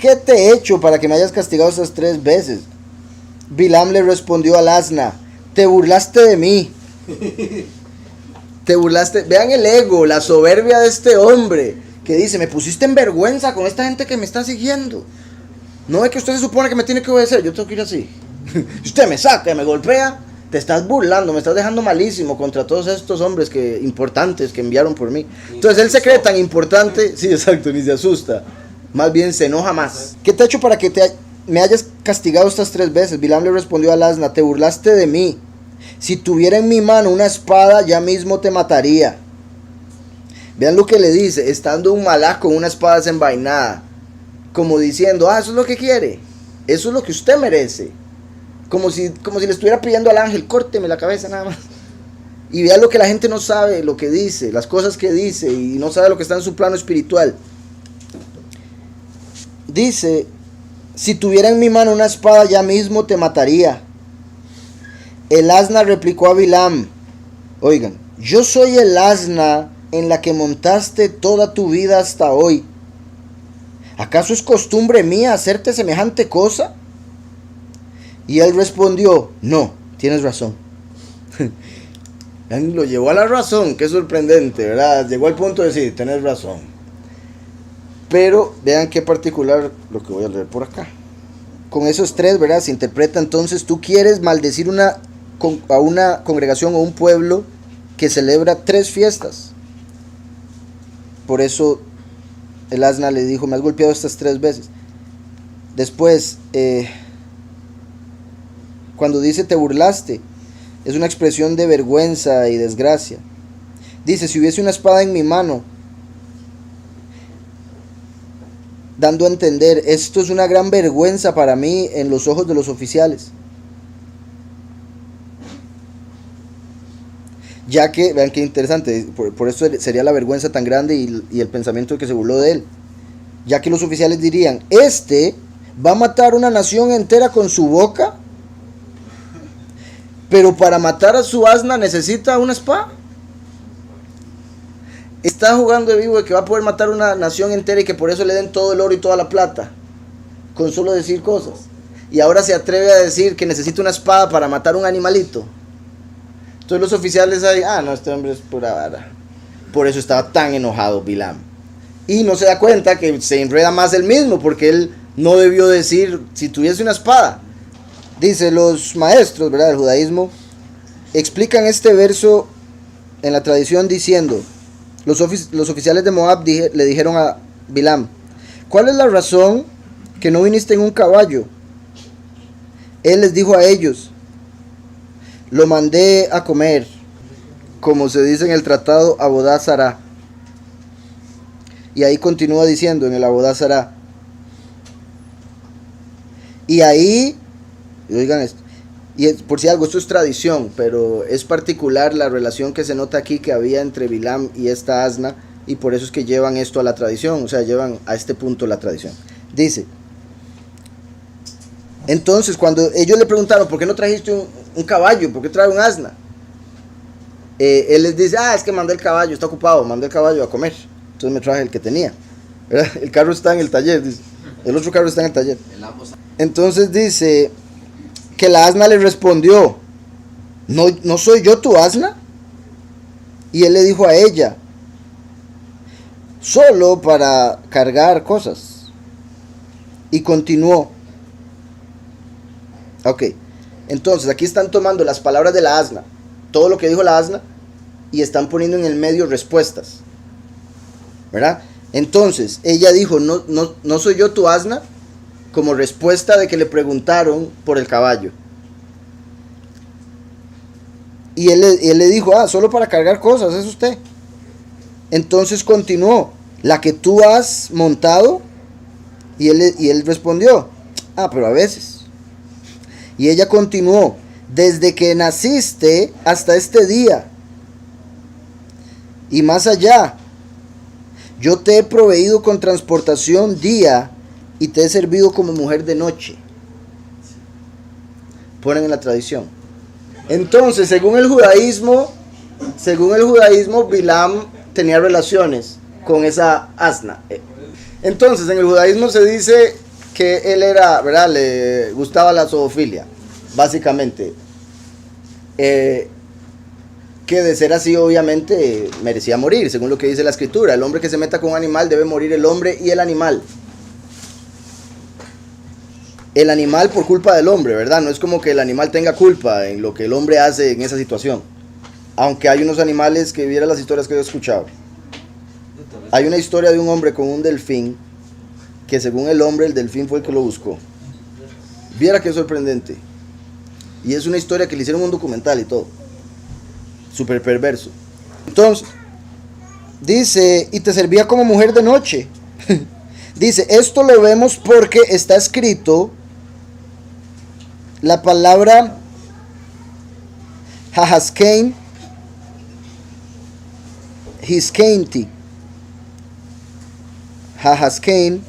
¿Qué te he hecho para que me hayas castigado estas 3 veces? Bilam le respondió al asna: te burlaste de mí. Te burlaste. Vean el ego, la soberbia de este hombre, que dice: me pusiste en vergüenza con esta gente que me está siguiendo. No es que usted se supone que me tiene que obedecer, yo tengo que ir así. Usted me saca, me golpea, te estás burlando, me estás dejando malísimo contra todos estos hombres importantes que enviaron por mí. Entonces él se cree tan importante, sí, exacto, ni se asusta. Más bien se enoja más. ¿Qué te he hecho para que me hayas castigado estas 3 veces? Bilam le respondió al asna: te burlaste de mí. Si tuviera en mi mano una espada, ya mismo te mataría. Vean lo que le dice, estando un malaj con una espada desenvainada, como diciendo: eso es lo que quiere, eso es lo que usted merece. Como si le estuviera pidiendo al ángel: córteme la cabeza nada más. Y vean lo que la gente no sabe, lo que dice, las cosas que dice, y no sabe lo que está en su plano espiritual. Dice: si tuviera en mi mano una espada, ya mismo te mataría. El asna replicó a Bilam: oigan, yo soy el asna en la que montaste toda tu vida hasta hoy. ¿Acaso es costumbre mía hacerte semejante cosa? Y él respondió: no, tienes razón. Lo llevó a la razón, qué sorprendente, ¿verdad? Llegó al punto de decir: tenés razón. Pero vean qué particular lo que voy a leer por acá. Con esos 3, ¿verdad? Se interpreta entonces: tú quieres maldecir a una congregación o un pueblo que celebra 3 fiestas. Por eso el asna le dijo: me has golpeado estas 3 veces. Después, cuando dice te burlaste, es una expresión de vergüenza y desgracia. Dice: si hubiese una espada en mi mano, dando a entender, esto es una gran vergüenza para mí en los ojos de los oficiales. Ya que, vean qué interesante, por eso sería la vergüenza tan grande y el pensamiento de que se burló de él. Ya que los oficiales dirían: este va a matar una nación entera con su boca, pero para matar a su asna necesita una espada. Está jugando de vivo de que va a poder matar una nación entera y que por eso le den todo el oro y toda la plata, con solo decir cosas. Y ahora se atreve a decir que necesita una espada para matar un animalito. Entonces los oficiales ahí: no, este hombre es pura vara. Por eso estaba tan enojado Bilam. Y no se da cuenta que se enreda más él mismo, porque él no debió decir: si tuviese una espada. Dice, los maestros, ¿verdad?, del judaísmo explican este verso en la tradición diciendo: los oficiales de Moab le dijeron a Bilam: ¿cuál es la razón que no viniste en un caballo? Él les dijo a ellos: lo mandé a comer, como se dice en el tratado Abodá Zará. Y ahí continúa diciendo en el Abodá Zará. Y ahí, oigan esto, y por si algo, esto es tradición, pero es particular la relación que se nota aquí que había entre Bilam y esta asna, y por eso es que llevan esto a la tradición, o sea, llevan a este punto la tradición. Dice: entonces cuando ellos le preguntaron: ¿por qué no trajiste un caballo? ¿Por qué trae un asna? Él les dice: es que mandé el caballo, está ocupado, mandé el caballo a comer, entonces me traje el que tenía, ¿verdad? El carro está en el taller, dice. El otro carro está en el taller. Entonces dice que la asna le respondió: ¿No soy yo tu asna? Y él le dijo a ella: solo para cargar cosas. Y continuó. Ok, entonces aquí están tomando las palabras de la asna, todo lo que dijo la asna, y están poniendo en el medio respuestas. ¿verdad? Entonces, ella dijo, no soy yo tu asna, como respuesta de que le preguntaron por el caballo. Y él le dijo, solo para cargar cosas, es usted. Entonces continuó, la que tú has montado. Y él respondió, pero a veces. Y ella continuó, desde que naciste hasta este día y más allá, yo te he proveído con transportación día y te he servido como mujer de noche. Ponen en la tradición. Entonces, según el judaísmo, Bilam tenía relaciones con esa asna. Entonces, en el judaísmo se dice que él era, ¿verdad? Le gustaba la zoofilia, básicamente. Que de ser así, obviamente, merecía morir, según lo que dice la escritura. El hombre que se meta con un animal debe morir el hombre y el animal. El animal por culpa del hombre, ¿verdad? No es como que el animal tenga culpa en lo que el hombre hace en esa situación. Aunque hay unos animales que vieran las historias que yo he escuchado. Hay una historia de un hombre con un delfín, que según el hombre, el delfín fue el que lo buscó. Viera qué sorprendente. Y es una historia que le hicieron un documental y todo. Súper perverso. Entonces, dice, y te servía como mujer de noche. Dice, esto lo vemos porque está escrito la palabra Hahaskein, Hiskeinti. Hahaskein,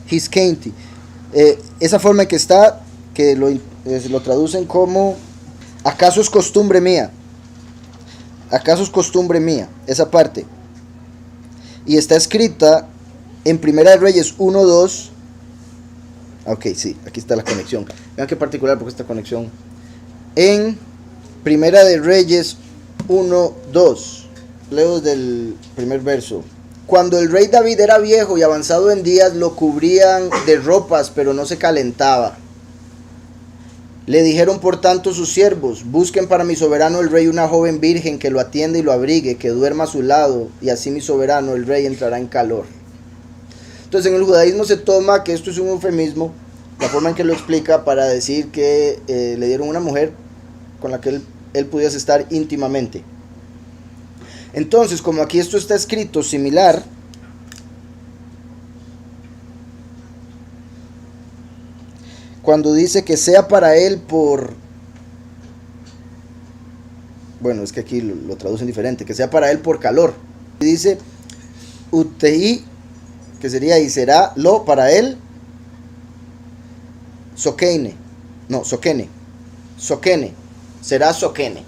Hiskeinti. Esa forma en que está, que lo traducen como, ¿acaso es costumbre mía? ¿Acaso es costumbre mía? Esa parte. Y está escrita en Primera de Reyes 1:2. Ok, sí, aquí está la conexión. Vean qué particular porque esta conexión. En Primera de Reyes 1:2. Leo desde el primer verso. Cuando el rey David era viejo y avanzado en días, lo cubrían de ropas, pero no se calentaba. Le dijeron por tanto sus siervos, busquen para mi soberano el rey una joven virgen que lo atienda y lo abrigue, que duerma a su lado, y así mi soberano el rey entrará en calor. Entonces en el judaísmo se toma que esto es un eufemismo, la forma en que lo explica para decir que le dieron una mujer con la que él pudiese estar íntimamente. Entonces, como aquí esto está escrito similar, cuando dice que sea para él por... Bueno, es que aquí lo traducen diferente, que sea para él por calor. Y dice, Utei, que sería y será lo para él, Sokeine. No, Sokene. Sokene. Será Sokene.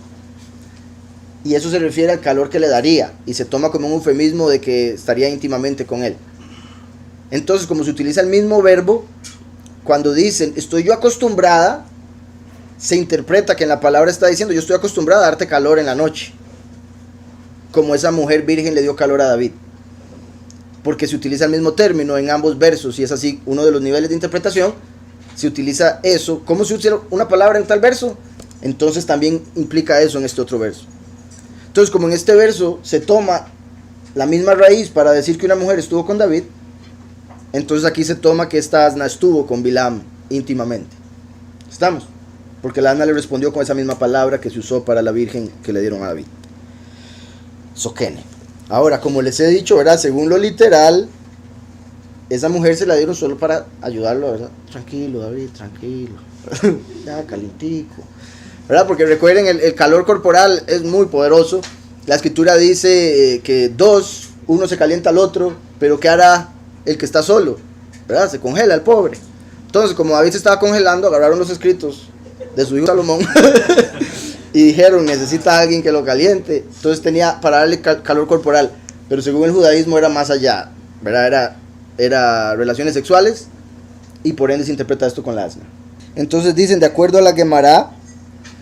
Y eso se refiere al calor que le daría. Y se toma como un eufemismo de que estaría íntimamente con él. Entonces, como se utiliza el mismo verbo, cuando dicen, estoy yo acostumbrada, se interpreta que en la palabra está diciendo, yo estoy acostumbrada a darte calor en la noche. Como esa mujer virgen le dio calor a David. Porque se utiliza el mismo término en ambos versos, y es así uno de los niveles de interpretación. Se utiliza eso. ¿Cómo se utiliza una palabra en tal verso? Entonces también implica eso en este otro verso. Entonces, como en este verso se toma la misma raíz para decir que una mujer estuvo con David, entonces aquí se toma que esta asna estuvo con Bilam íntimamente. ¿Estamos? Porque la asna le respondió con esa misma palabra que se usó para la virgen que le dieron a David. Sokene. Ahora, como les he dicho, ¿verdad? Según lo literal, esa mujer se la dieron solo para ayudarlo, ¿verdad? Tranquilo, David, tranquilo. Ya, calientico. ¿Verdad? Porque recuerden, el calor corporal es muy poderoso. La escritura dice que uno se calienta al otro, pero ¿qué hará el que está solo? ¿Verdad? Se congela el pobre. Entonces, como David se estaba congelando, agarraron los escritos de su hijo Salomón y dijeron, necesita alguien que lo caliente. Entonces tenía para darle calor corporal. Pero según el judaísmo era más allá, ¿verdad? Era relaciones sexuales, y por ende se interpreta esto con la asna. Entonces dicen, de acuerdo a la Gemara,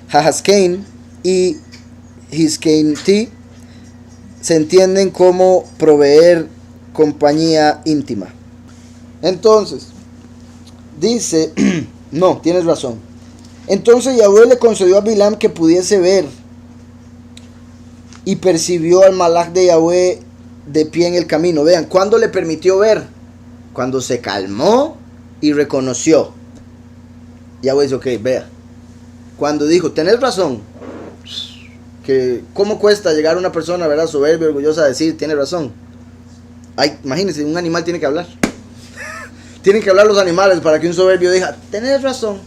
Hahaskein y Hiskeinti se entienden como proveer compañía íntima. Entonces, dice, no, tienes razón. Entonces Yahweh le concedió a Bilam que pudiese ver, y percibió al malaj de Yahweh de pie en el camino. Vean, ¿cuándo le permitió ver? Cuando se calmó y reconoció. Yahweh dice, ok, vea. Cuando dijo, tenés razón, que cómo cuesta llegar a una persona, ¿verdad?, soberbia, orgullosa, a decir, tiene razón. Ay, imagínense, un animal tiene que hablar. Tienen que hablar los animales para que un soberbio diga, tenés razón.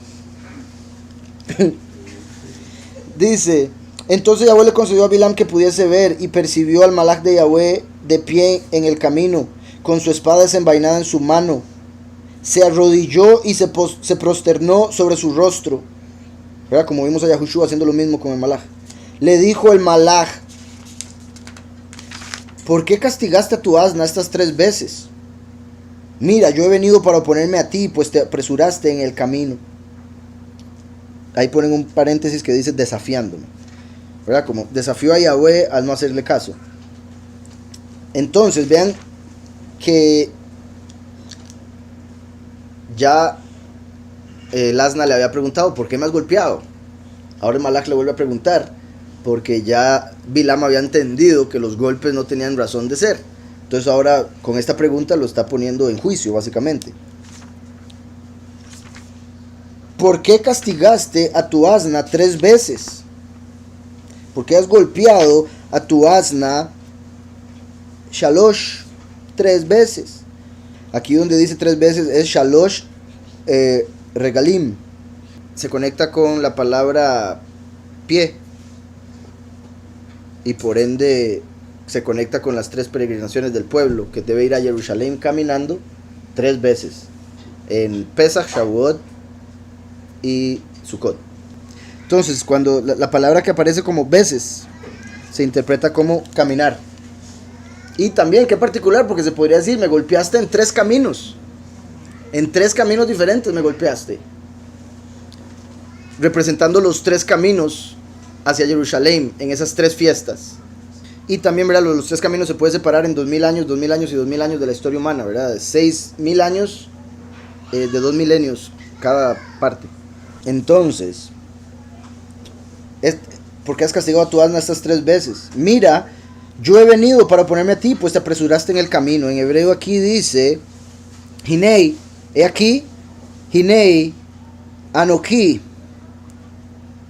Dice, entonces Yahweh le concedió a Bilam que pudiese ver, y percibió al malach de Yahweh de pie en el camino, con su espada desenvainada en su mano. Se arrodilló y se prosternó sobre su rostro. ¿Verdad? Como vimos a Yahushua haciendo lo mismo con el malach. Le dijo el malach, ¿por qué castigaste a tu asna estas 3 veces? Mira, yo he venido para oponerme a ti, pues te apresuraste en el camino. Ahí ponen un paréntesis que dice desafiándome, ¿verdad? Como desafió a Yahweh al no hacerle caso. Entonces vean que ya el asna le había preguntado, ¿por qué me has golpeado? Ahora el malach le vuelve a preguntar, porque ya Bilam había entendido que los golpes no tenían razón de ser. Entonces ahora con esta pregunta lo está poniendo en juicio, básicamente. ¿Por qué castigaste a tu asna 3 veces? ¿Por qué has golpeado a tu asna Shalosh 3 veces? Aquí donde dice 3 veces es Shalosh Regalim. Se conecta con la palabra pie. Y por ende se conecta con las 3 peregrinaciones del pueblo, que debe ir a Jerusalén caminando 3 veces. En Pesach, Shavuot y Sukkot. Entonces, cuando la palabra que aparece como veces se interpreta como caminar. Y también, qué particular, porque se podría decir, me golpeaste en 3 caminos. En 3 caminos diferentes me golpeaste. Representando los 3 caminos hacia Jerusalén en esas 3 fiestas. Y también, ¿verdad?, los 3 caminos se pueden separar en 2000 años, 2000 años y 2000 años de la historia humana, ¿verdad? 6000 años de 2 milenios cada parte. Entonces, ¿por qué has castigado a tu asna estas 3 veces? Mira, yo he venido para ponerme a ti, pues te apresuraste en el camino. En hebreo aquí dice, Hinei, he aquí, Hinei, Anoki,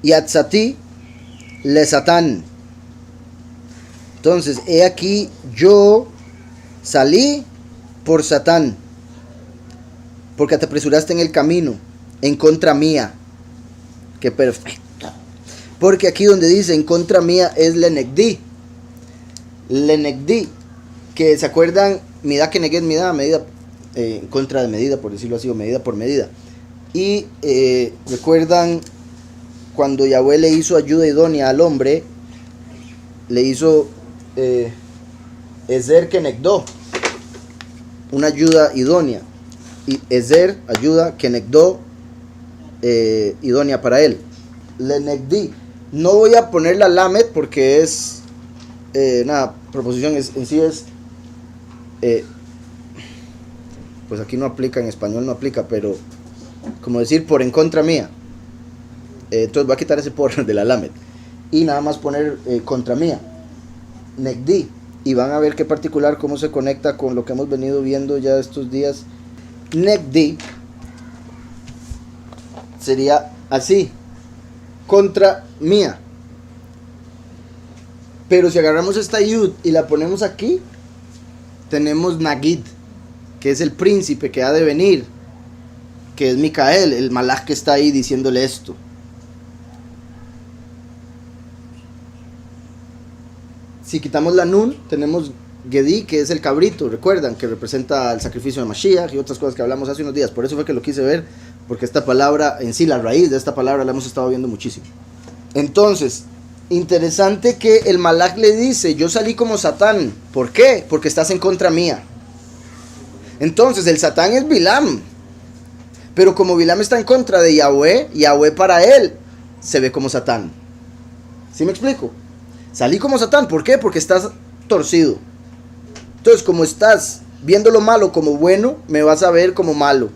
Yatzati, Le Satán. Entonces, he aquí, yo salí por Satán, porque te apresuraste en el camino, en contra mía. Qué perfecto. Porque aquí donde dice en contra mía es Lenegdi. Lenegdi, que se acuerdan, Midá que negué Midá, medida en contra de medida, por decirlo así, o medida por medida. Y recuerdan cuando Yahweh le hizo ayuda idónea al hombre, le hizo Ezer Kenegdo, una ayuda idónea. Y Ezer, ayuda, Kenegdo, idónea para él. Lenegdi. No voy a poner la lamed porque es proposición en sí es pues aquí no aplica, en español no aplica, pero como decir por en contra mía. Entonces voy a quitar ese por de la lamed y nada más poner contra mía, Negdi, y van a ver qué particular cómo se conecta con lo que hemos venido viendo ya estos días. Negdi sería así, contra mía. Pero si agarramos esta yud y la ponemos aquí, tenemos Nagid, que es el príncipe que ha de venir, que es Micael, el malach que está ahí diciéndole esto. Si quitamos la nun, tenemos Gedi, que es el cabrito, recuerdan, que representa el sacrificio de Mashiach y otras cosas que hablamos hace unos días. Por eso fue que lo quise ver, porque esta palabra, en sí, la raíz de esta palabra la hemos estado viendo muchísimo. Entonces, interesante que el malach le dice, yo salí como Satán. ¿Por qué? Porque estás en contra mía. Entonces, el Satán es Bilam. Pero como Bilam está en contra de Yahweh, Yahweh para él se ve como Satán. ¿Sí me explico? Salí como Satán, ¿por qué? Porque estás torcido. Entonces, como estás viendo lo malo como bueno, me vas a ver como malo,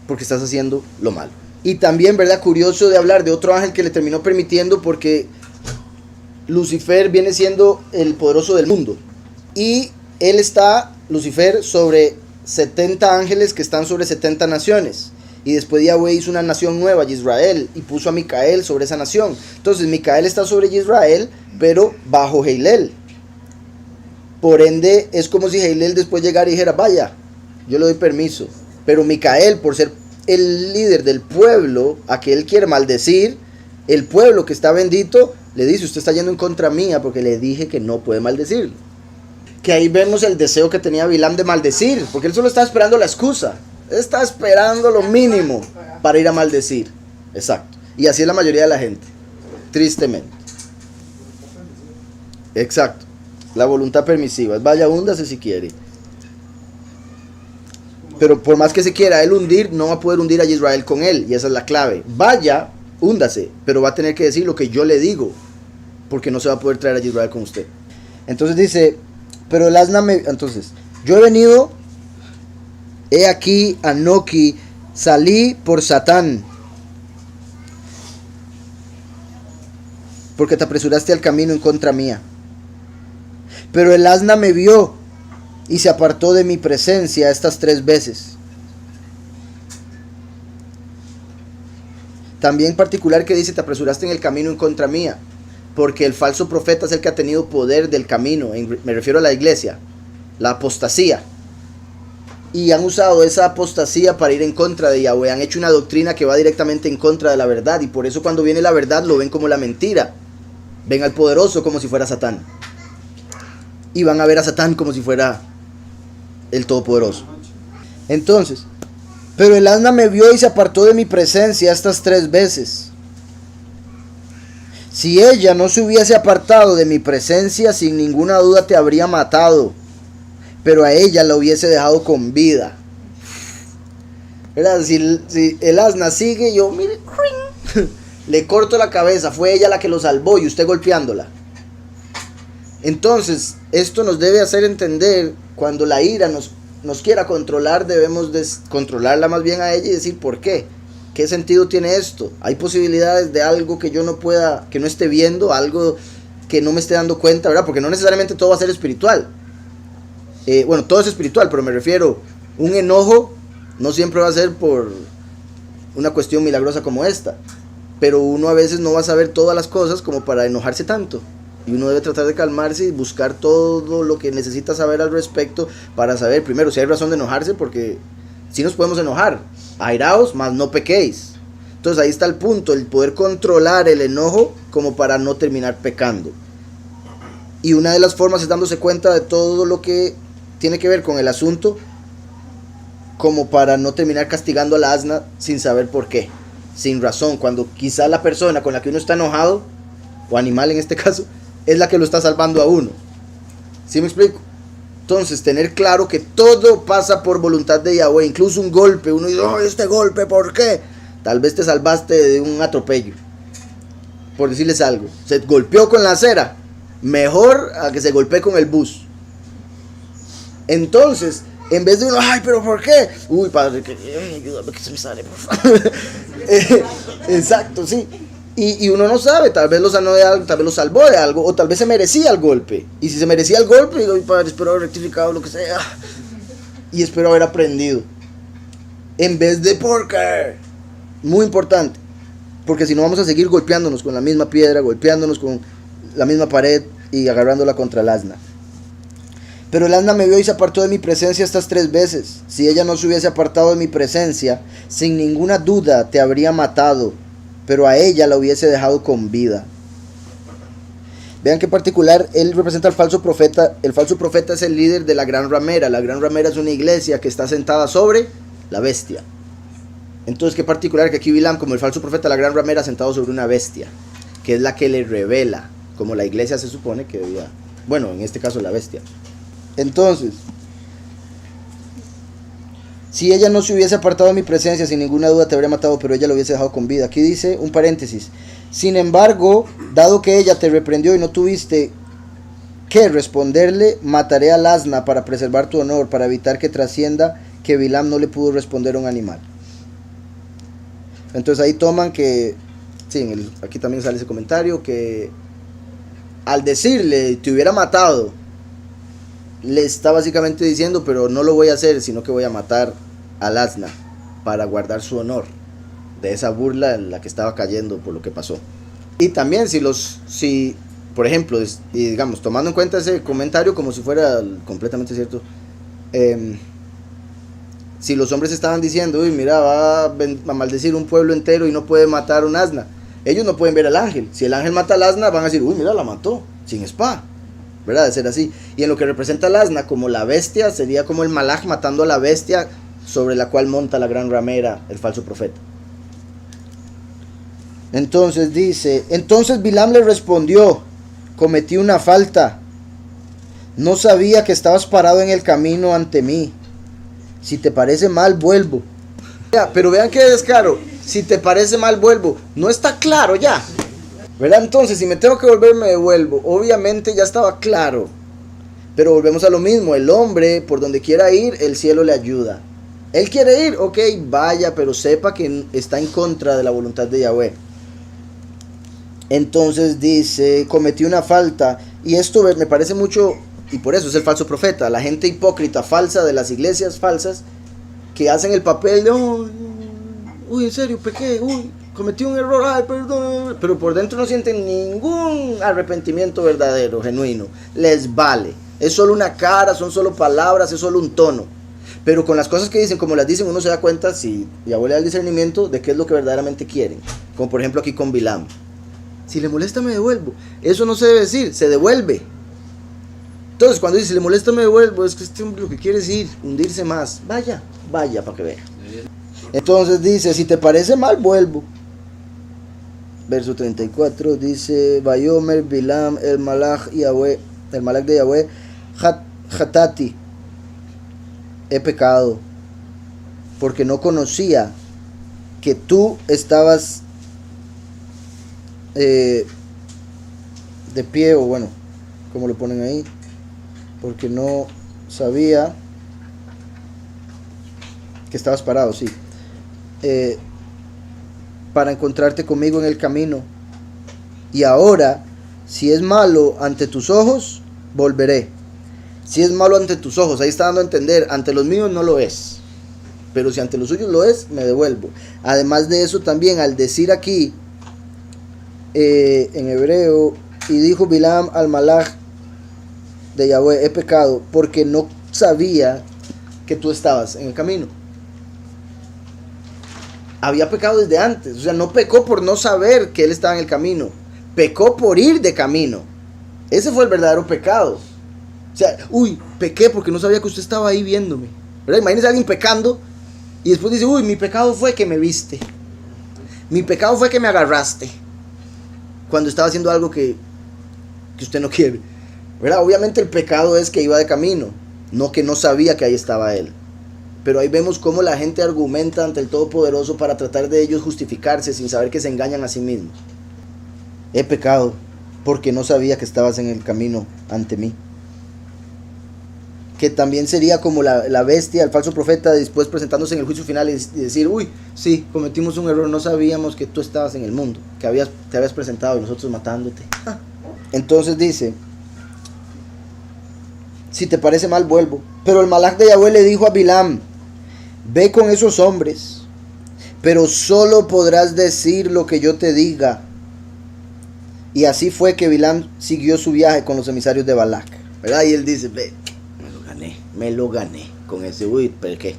porque estás haciendo lo malo. Y también, ¿verdad? Curioso de hablar de otro ángel que le terminó permitiendo, porque Lucifer viene siendo el poderoso del mundo. Y él está, Lucifer, sobre 70 ángeles que están sobre 70 naciones. Y después Yahweh hizo una nación nueva, Israel, y puso a Micael sobre esa nación. Entonces Micael está sobre Israel, pero bajo Heilel. Por ende, es como si Heilel después llegara y dijera, vaya, yo le doy permiso. Pero Micael, por ser el líder del pueblo a que él quiere maldecir, el pueblo que está bendito, le dice, usted está yendo en contra mía porque le dije que no puede maldecirlo. Que ahí vemos el deseo que tenía Bilam de maldecir, porque él solo estaba esperando la excusa. Él está esperando lo mínimo para ir a maldecir. Exacto. Y así es la mayoría de la gente, tristemente. Exacto. La voluntad permisiva. Vaya, húndase si quiere. Pero por más que se quiera él hundir, no va a poder hundir a Israel con él. Y esa es la clave. Vaya, húndase, pero va a tener que decir lo que yo le digo, porque no se va a poder traer a Israel con usted. Entonces dice, pero el asna me... Entonces, yo he venido, he aquí, Anoki, salí por Satán, porque te apresuraste al camino en contra mía. Pero el asna me vio y se apartó de mi presencia estas 3 veces. También particular que dice, te apresuraste en el camino en contra mía, porque el falso profeta es el que ha tenido poder del camino, me refiero a la iglesia, la apostasía. Y han usado esa apostasía para ir en contra de Yahweh, han hecho una doctrina que va directamente en contra de la verdad, y por eso cuando viene la verdad lo ven como la mentira, ven al poderoso como si fuera Satán, y van a ver a Satán como si fuera el todopoderoso. Entonces, pero el asna me vio y se apartó de mi presencia estas 3 veces. Si ella no se hubiese apartado de mi presencia, sin ninguna duda te habría matado, pero a ella la hubiese dejado con vida. ¿Verdad? Si el asna sigue, yo, mire, le corto la cabeza, fue ella la que lo salvó y usted golpeándola. Entonces, esto nos debe hacer entender, cuando la ira nos quiera controlar, debemos controlarla más bien a ella y decir por qué. ¿Qué sentido tiene esto? Hay posibilidades de algo que yo no pueda, que no esté viendo, algo que no me esté dando cuenta, ¿verdad? Porque no necesariamente todo va a ser espiritual. Bueno, todo es espiritual, pero me refiero, un enojo no siempre va a ser por una cuestión milagrosa como esta. Pero uno a veces no va a saber todas las cosas como para enojarse tanto. Y uno debe tratar de calmarse y buscar todo lo que necesita saber al respecto para saber, primero, si hay razón de enojarse, porque si nos podemos enojar. Airaos, mas no pequéis. Entonces ahí está el punto, el poder controlar el enojo como para no terminar pecando. Y una de las formas es dándose cuenta de todo lo que tiene que ver con el asunto, como para no terminar castigando a la asna sin saber por qué, sin razón, cuando quizá la persona con la que uno está enojado, o animal en este caso, es la que lo está salvando a uno. ¿Sí me explico? Entonces, tener claro que todo pasa por voluntad de Yahweh, incluso un golpe. Uno dice, oh, este golpe, ¿por qué? Tal vez te salvaste de un atropello, por decirles algo. Se golpeó con la acera, mejor a que se golpee con el bus. Entonces, en vez de uno, ay, pero ¿por qué? Uy, padre, ayúdame que se me sale, por favor. Exacto, sí. Y uno no sabe, tal vez lo sanó de algo, tal vez lo salvó de algo, o tal vez se merecía el golpe. Y si se merecía el golpe, digo, padre, espero haber rectificado lo que sea. Y espero haber aprendido. En vez de por qué. Muy importante. Porque si no vamos a seguir golpeándonos con la misma piedra, golpeándonos con la misma pared y agarrándola contra el asna. Pero el asna me vio y se apartó de mi presencia estas 3 veces. Si ella no se hubiese apartado de mi presencia, sin ninguna duda te habría matado, pero a ella la hubiese dejado con vida. Vean qué particular, él representa al falso profeta. El falso profeta es el líder de la gran ramera. La gran ramera es una iglesia que está sentada sobre la bestia. Entonces qué particular que aquí Bilam, como el falso profeta, la gran ramera, sentado sobre una bestia, que es la que le revela, como la iglesia se supone que debía, bueno, en este caso la bestia. Entonces, si ella no se hubiese apartado de mi presencia, sin ninguna duda te habría matado, pero ella lo hubiese dejado con vida. Aquí dice un paréntesis. Sin embargo, dado que ella te reprendió y no tuviste que responderle, mataré al asna para preservar tu honor, para evitar que trascienda que Bilam no le pudo responder a un animal. Entonces ahí toman que, sí, aquí también sale ese comentario, que al decirle te hubiera matado, le está básicamente diciendo, pero no lo voy a hacer, sino que voy a matar al asna para guardar su honor de esa burla en la que estaba cayendo por lo que pasó. Y también si por ejemplo, y digamos, tomando en cuenta ese comentario como si fuera completamente cierto, si los hombres estaban diciendo, uy, mira, va a maldecir un pueblo entero y no puede matar un asna, ellos no pueden ver al ángel. Si el ángel mata al asna, van a decir, uy, mira, la mató, sin espada, ¿verdad? De ser así. Y en lo que representa al asna como la bestia, sería como el malaj matando a la bestia sobre la cual monta la gran ramera, el falso profeta. Entonces dice, entonces Bilam le respondió, cometí una falta, no sabía que estabas parado en el camino ante mí, si te parece mal vuelvo. Ya, pero vean qué descaro, si te parece mal vuelvo, no está claro ya, ¿verdad? Entonces si me tengo que volver me devuelvo, obviamente ya estaba claro, pero volvemos a lo mismo, el hombre por donde quiera ir, el cielo le ayuda. Él quiere ir, ok, vaya, pero sepa que está en contra de la voluntad de Yahweh. Entonces dice, cometí una falta, y esto me parece mucho, y por eso es el falso profeta, la gente hipócrita, falsa, de las iglesias falsas, que hacen el papel de, uy, en serio, pequé, uy, cometí un error, ay, perdón, pero por dentro no sienten ningún arrepentimiento verdadero, genuino, les vale, es solo una cara, son solo palabras, es solo un tono, pero con las cosas que dicen, como las dicen, uno se da cuenta, si Yahweh le da el discernimiento, de qué es lo que verdaderamente quieren, como por ejemplo aquí con Bilam. Si le molesta me devuelvo. Eso no se debe decir, se devuelve. Entonces cuando dice si le molesta me devuelvo, es que este hombre lo que quiere es ir, hundirse más. Vaya para que vea. Entonces dice, si te parece mal, vuelvo. Verso 34 dice, Vayomer Bilam el malach de Yahweh, Hatati, he pecado, porque no conocía que tú estabas de pie, o bueno, como lo ponen ahí, porque no sabía que estabas parado, sí, para encontrarte conmigo en el camino, y ahora, si es malo ante tus ojos, volveré. Si es malo ante tus ojos, ahí está dando a entender, ante los míos no lo es, pero si ante los suyos lo es, me devuelvo. Además de eso también, al decir aquí, en hebreo, y dijo Bilam al malach de Yahweh, he pecado porque no sabía que tú estabas en el camino. Había pecado desde antes, o sea, no pecó por no saber que él estaba en el camino, pecó por ir de camino. Ese fue el verdadero pecado. O sea, uy, pequé porque no sabía que usted estaba ahí viéndome, ¿verdad? Imagínese a alguien pecando y después dice, uy, mi pecado fue que me viste, mi pecado fue que me agarraste cuando estaba haciendo algo que usted no quiere, ¿verdad? Obviamente el pecado es que iba de camino, no que no sabía que ahí estaba él. Pero ahí vemos cómo la gente argumenta ante el Todopoderoso para tratar de ellos justificarse sin saber que se engañan a sí mismos. He pecado porque no sabía que estabas en el camino ante mí. Que también sería como la bestia, el falso profeta, después presentándose en el juicio final y decir, uy, sí, cometimos un error, no sabíamos que tú estabas en el mundo, que te habías presentado y nosotros matándote. Entonces dice, si te parece mal, vuelvo. Pero el malach de Yahweh le dijo a Bilam, ve con esos hombres, pero solo podrás decir lo que yo te diga. Y así fue que Bilam siguió su viaje con los emisarios de Balac, ¿verdad? Y él dice, ve, me lo gané, con ese uy, pequé,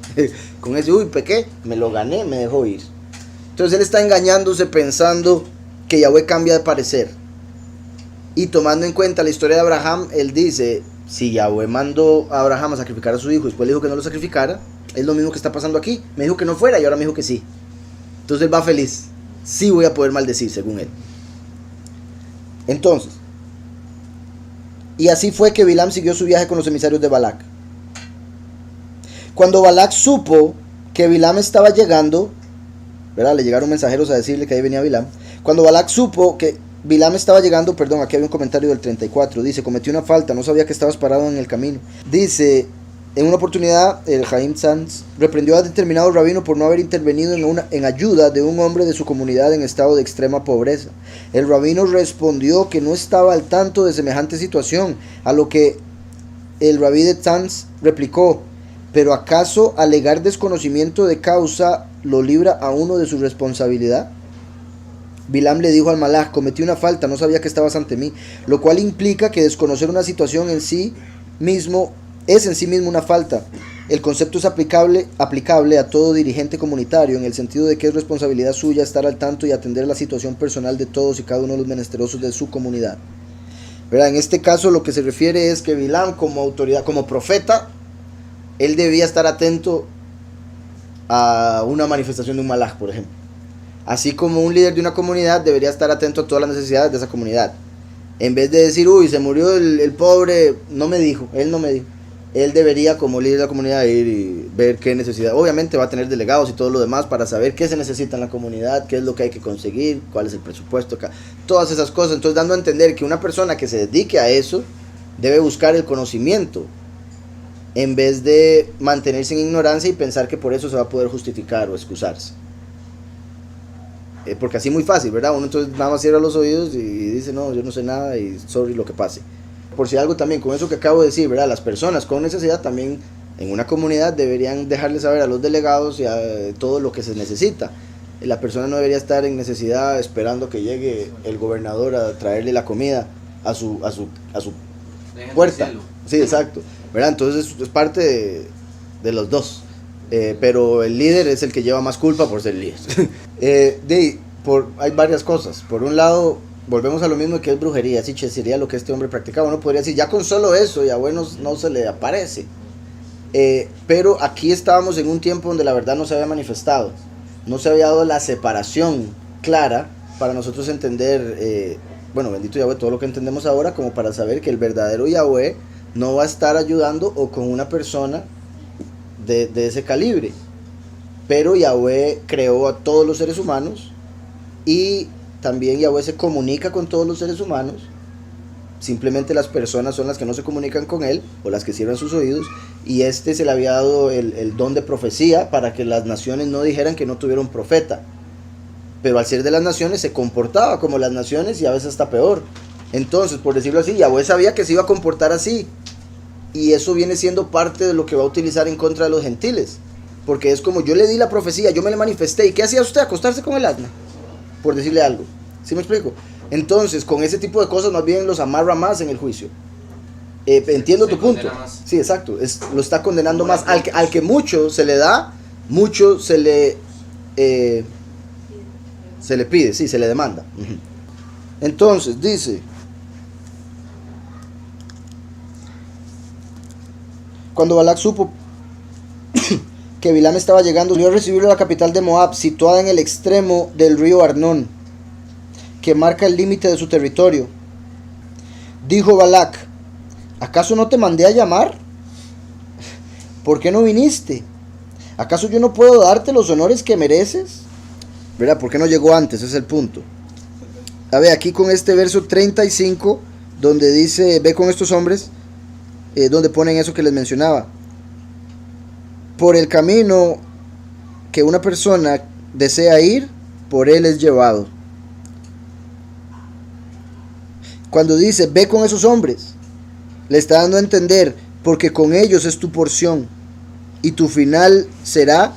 con ese uy, pequé, me lo gané, me dejó ir. Entonces él está engañándose pensando que Yahweh cambia de parecer. Y tomando en cuenta la historia de Abraham, él dice, si Yahweh mandó a Abraham a sacrificar a su hijo y después le dijo que no lo sacrificara, es lo mismo que está pasando aquí. Me dijo que no fuera y ahora me dijo que sí. Entonces él va feliz. Sí voy a poder maldecir, según él. Entonces, y así fue que Bilam siguió su viaje con los emisarios de Balac. Cuando Balac supo que Bilam estaba llegando, ¿verdad? Le llegaron mensajeros a decirle que ahí venía Bilam. Cuando Balac supo que Bilam estaba llegando, perdón, aquí hay un comentario del 34, dice, cometí una falta, no sabía que estabas parado en el camino. Dice, en una oportunidad, el Haim Sanz reprendió a determinado rabino por no haber intervenido en ayuda de un hombre de su comunidad en estado de extrema pobreza. El rabino respondió que no estaba al tanto de semejante situación, a lo que el rabí de Tanz replicó: ¿pero acaso alegar desconocimiento de causa lo libra a uno de su responsabilidad? Bilam le dijo al malaj: cometí una falta, no sabía que estabas ante mí, lo cual implica que desconocer una situación en sí mismo es en sí mismo una falta. El concepto es aplicable a todo dirigente comunitario, en el sentido de que es responsabilidad suya estar al tanto y atender la situación personal de todos y cada uno de los menesterosos de su comunidad. ¿Verdad? En este caso lo que se refiere es que Bilam, como autoridad, como profeta, él debía estar atento a una manifestación de un malaj, por ejemplo. Así como un líder de una comunidad debería estar atento a todas las necesidades de esa comunidad. En vez de decir, uy, se murió el pobre, no me dijo, él no me dijo. Él debería, como líder de la comunidad, ir y ver qué necesidad. Obviamente va a tener delegados y todo lo demás para saber qué se necesita en la comunidad, qué es lo que hay que conseguir, cuál es el presupuesto, todas esas cosas. Entonces, dando a entender que una persona que se dedique a eso debe buscar el conocimiento, en vez de mantenerse en ignorancia y pensar que por eso se va a poder justificar o excusarse. Porque así es muy fácil, ¿verdad? Uno entonces nada más cierra los oídos y dice, no, yo no sé nada y sorry lo que pase. Por si algo también, con eso que acabo de decir, ¿verdad? Las personas con necesidad también en una comunidad deberían dejarle saber a los delegados y a todo lo que se necesita. La persona no debería estar en necesidad esperando que llegue el gobernador a traerle la comida a su puerta. Sí, exacto, ¿verdad? Entonces es parte de los dos. Pero el líder es el que lleva más culpa por ser líder. Hay varias cosas. Por un lado, volvemos a lo mismo que es brujería, así sería lo que este hombre practicaba. Uno podría decir, ya con solo eso, ya bueno, no se le aparece. Pero aquí estábamos en un tiempo donde la verdad no se había manifestado. No se había dado la separación clara para nosotros entender, bendito Yahweh, todo lo que entendemos ahora, como para saber que el verdadero Yahweh no va a estar ayudando o con una persona de ese calibre. Pero Yahweh creó a todos los seres humanos y también Yahweh se comunica con todos los seres humanos. Simplemente las personas son las que no se comunican con él o las que cierran sus oídos, y se le había dado el don de profecía para que las naciones no dijeran que no tuviera un profeta. Pero al ser de las naciones se comportaba como las naciones y a veces hasta peor. Entonces, por decirlo así, Yahweh sabía que se iba a comportar así. Y eso viene siendo parte de lo que va a utilizar en contra de los gentiles. Porque es como, yo le di la profecía, yo me la manifesté. ¿Y qué hacía usted? Acostarse con el asna, por decirle algo. ¿Sí me explico? Entonces, con ese tipo de cosas más bien los amarra más en el juicio. Entiendo tu punto. Sí, exacto. Lo está condenando más. Al que mucho se le da, mucho se le pide, sí, se le demanda. Entonces, dice... Cuando Balak supo que Bilam estaba llegando, salió a recibirlo a la capital de Moab, situada en el extremo del río Arnón, que marca el límite de su territorio. Dijo Balak: ¿acaso no te mandé a llamar? ¿Por qué no viniste? ¿Acaso yo no puedo darte los honores que mereces? ¿Verdad? ¿Por qué no llegó antes? Ese es el punto. A ver, aquí con este verso 35, donde dice, ve con estos hombres, donde ponen eso que les mencionaba. Por el camino que una persona desea ir, por él es llevado. Cuando dice, ve con esos hombres, le está dando a entender, porque con ellos es tu porción, y tu final será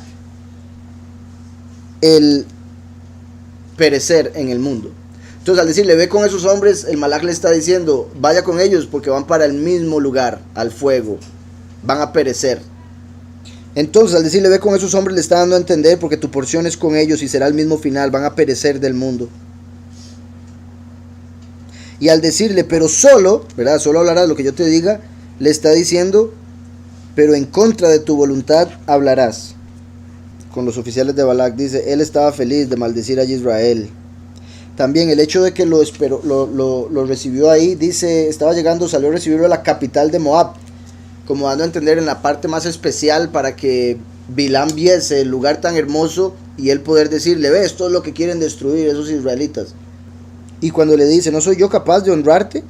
el perecer en el mundo. Entonces, al decirle, ve con esos hombres, el malaj le está diciendo, vaya con ellos porque van para el mismo lugar, al fuego, van a perecer. Entonces, al decirle, ve con esos hombres, le está dando a entender, porque tu porción es con ellos y será el mismo final, van a perecer del mundo. Y al decirle, pero solo, ¿verdad? Solo hablarás lo que yo te diga, le está diciendo, pero en contra de tu voluntad hablarás. Con los oficiales de Balak dice, él estaba feliz de maldecir a Israel. También el hecho de que lo recibió ahí, dice, estaba llegando, salió a recibirlo a la capital de Moab, como dando a entender en la parte más especial para que Bilam viese el lugar tan hermoso y él poder decirle, ve, esto es lo que quieren destruir esos israelitas. Y cuando le dice, ¿no soy yo capaz de honrarte?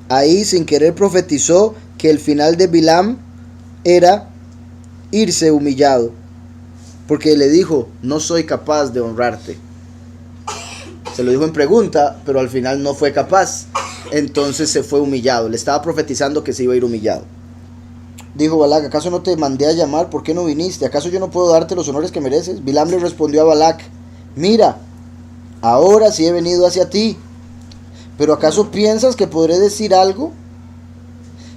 Ahí sin querer profetizó que el final de Bilam era irse humillado, porque le dijo, no soy capaz de honrarte. Se lo dijo en pregunta, pero al final no fue capaz. entonces se fue humillado. Le estaba profetizando que se iba a ir humillado. Dijo Balac: ¿acaso no te mandé a llamar? ¿Por qué no viniste? ¿Acaso yo no puedo darte los honores que mereces? Bilam le respondió a Balac: mira, ahora sí he venido hacia ti, pero ¿acaso piensas que podré decir algo?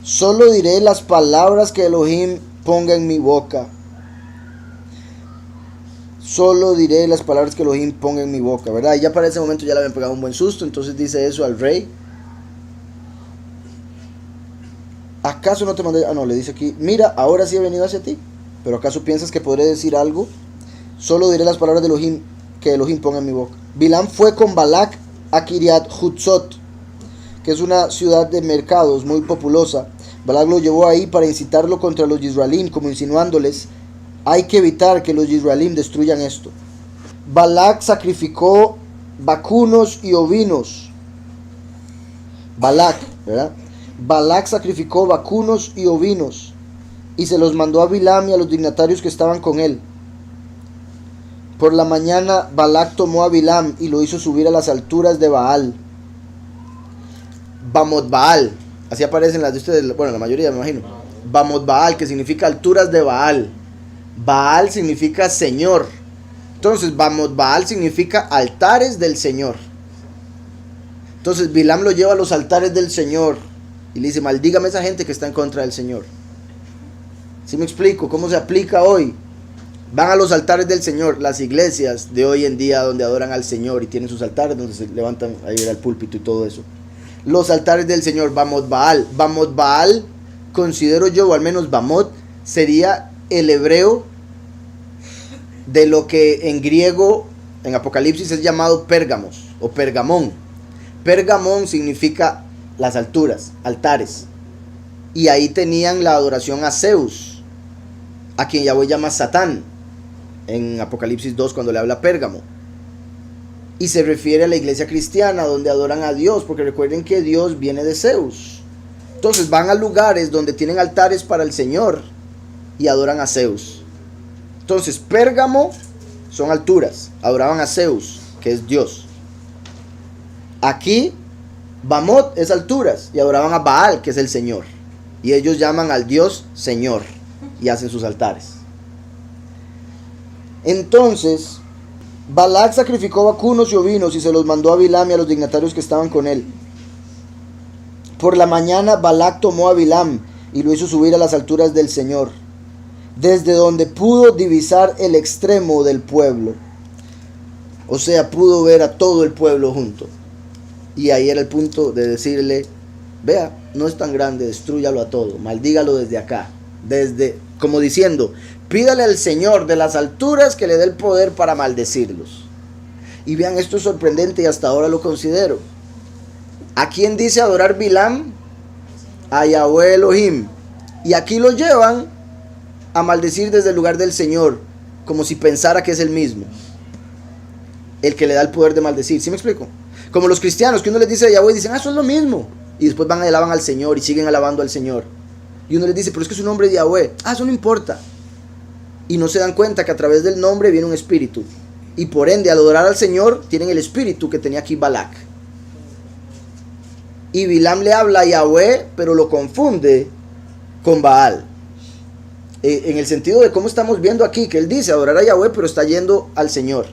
Solo diré las palabras que Elohim ponga en mi boca. Solo diré las palabras que Elohim ponga en mi boca, ¿verdad? Y ya para ese momento ya le habían pegado un buen susto. Entonces dice eso al rey: ¿acaso no te mandé? No, le dice aquí: mira, ahora sí he venido hacia ti, pero ¿acaso piensas que podré decir algo? Solo diré las palabras de Elohim que Elohim ponga en mi boca. Bilam fue con Balac a Kiriat Hutzot, que es una ciudad de mercados muy populosa. Balac lo llevó ahí para incitarlo contra los Yisraelim, como insinuándoles: hay que evitar que los Yisraelim destruyan esto. Balac sacrificó vacunos y ovinos. Balac, ¿verdad? Balac sacrificó vacunos y ovinos y se los mandó a Bilam y a los dignatarios que estaban con él. Por la mañana Balac tomó a Bilam y lo hizo subir a las alturas de Baal. Bamot Baal, así aparecen las de ustedes, bueno, la mayoría me imagino. Bamot Baal, que significa alturas de Baal. Baal significa Señor. Entonces Bamot Baal significa altares del Señor. Entonces Bilam lo lleva a los altares del Señor y le dice: maldígame esa gente que está en contra del Señor. ¿Sí me explico cómo se aplica hoy? Van a los altares del Señor, las iglesias de hoy en día donde adoran al Señor y tienen sus altares donde se levantan ahí al púlpito y todo eso. Los altares del Señor, Bamot Baal. Bamot Baal, considero yo, o al menos Bamot, sería el hebreo de lo que en griego, en Apocalipsis, es llamado Pérgamos o Pergamón. Pergamón significa las alturas, altares. Y ahí tenían la adoración a Zeus, a quien Yahweh llama Satán, en Apocalipsis 2 cuando le habla Pérgamo. Y se refiere a la iglesia cristiana donde adoran a Dios, porque recuerden que Dios viene de Zeus. Entonces van a lugares donde tienen altares para el Señor y adoran a Zeus. Entonces Pérgamo son alturas, adoraban a Zeus, que es Dios. Aquí Bamot es alturas y adoraban a Baal, que es el Señor. Y ellos llaman al Dios Señor y hacen sus altares. Entonces Balac sacrificó vacunos y ovinos y se los mandó a Bilam y a los dignatarios que estaban con él. Por la mañana Balac tomó a Bilam y lo hizo subir a las alturas del Señor, desde donde pudo divisar el extremo del pueblo. O sea, pudo ver a todo el pueblo junto. Y ahí era el punto de decirle: vea, no es tan grande, destrúyalo a todo, maldígalo desde acá, desde, como diciendo, pídale al Señor de las alturas que le dé el poder para maldecirlos. Y vean, esto es sorprendente y hasta ahora lo considero. ¿A quién dice adorar Bilam? A Yahweh Elohim. Y aquí lo llevan a maldecir desde el lugar del Señor, como si pensara que es el mismo, el que le da el poder de maldecir. ¿Sí me explico? Como los cristianos, que uno les dice a Yahweh y dicen: eso es lo mismo. Y después van y alaban al Señor y siguen alabando al Señor. Y uno les dice: pero es que su nombre es Yahweh. Eso no importa. Y no se dan cuenta que a través del nombre viene un espíritu. Y por ende, al adorar al Señor, tienen el espíritu que tenía aquí Balac. Y Bilam le habla a Yahweh, pero lo confunde con Baal. En el sentido de cómo estamos viendo aquí, que él dice adorar a Yahweh, pero está yendo al Señor.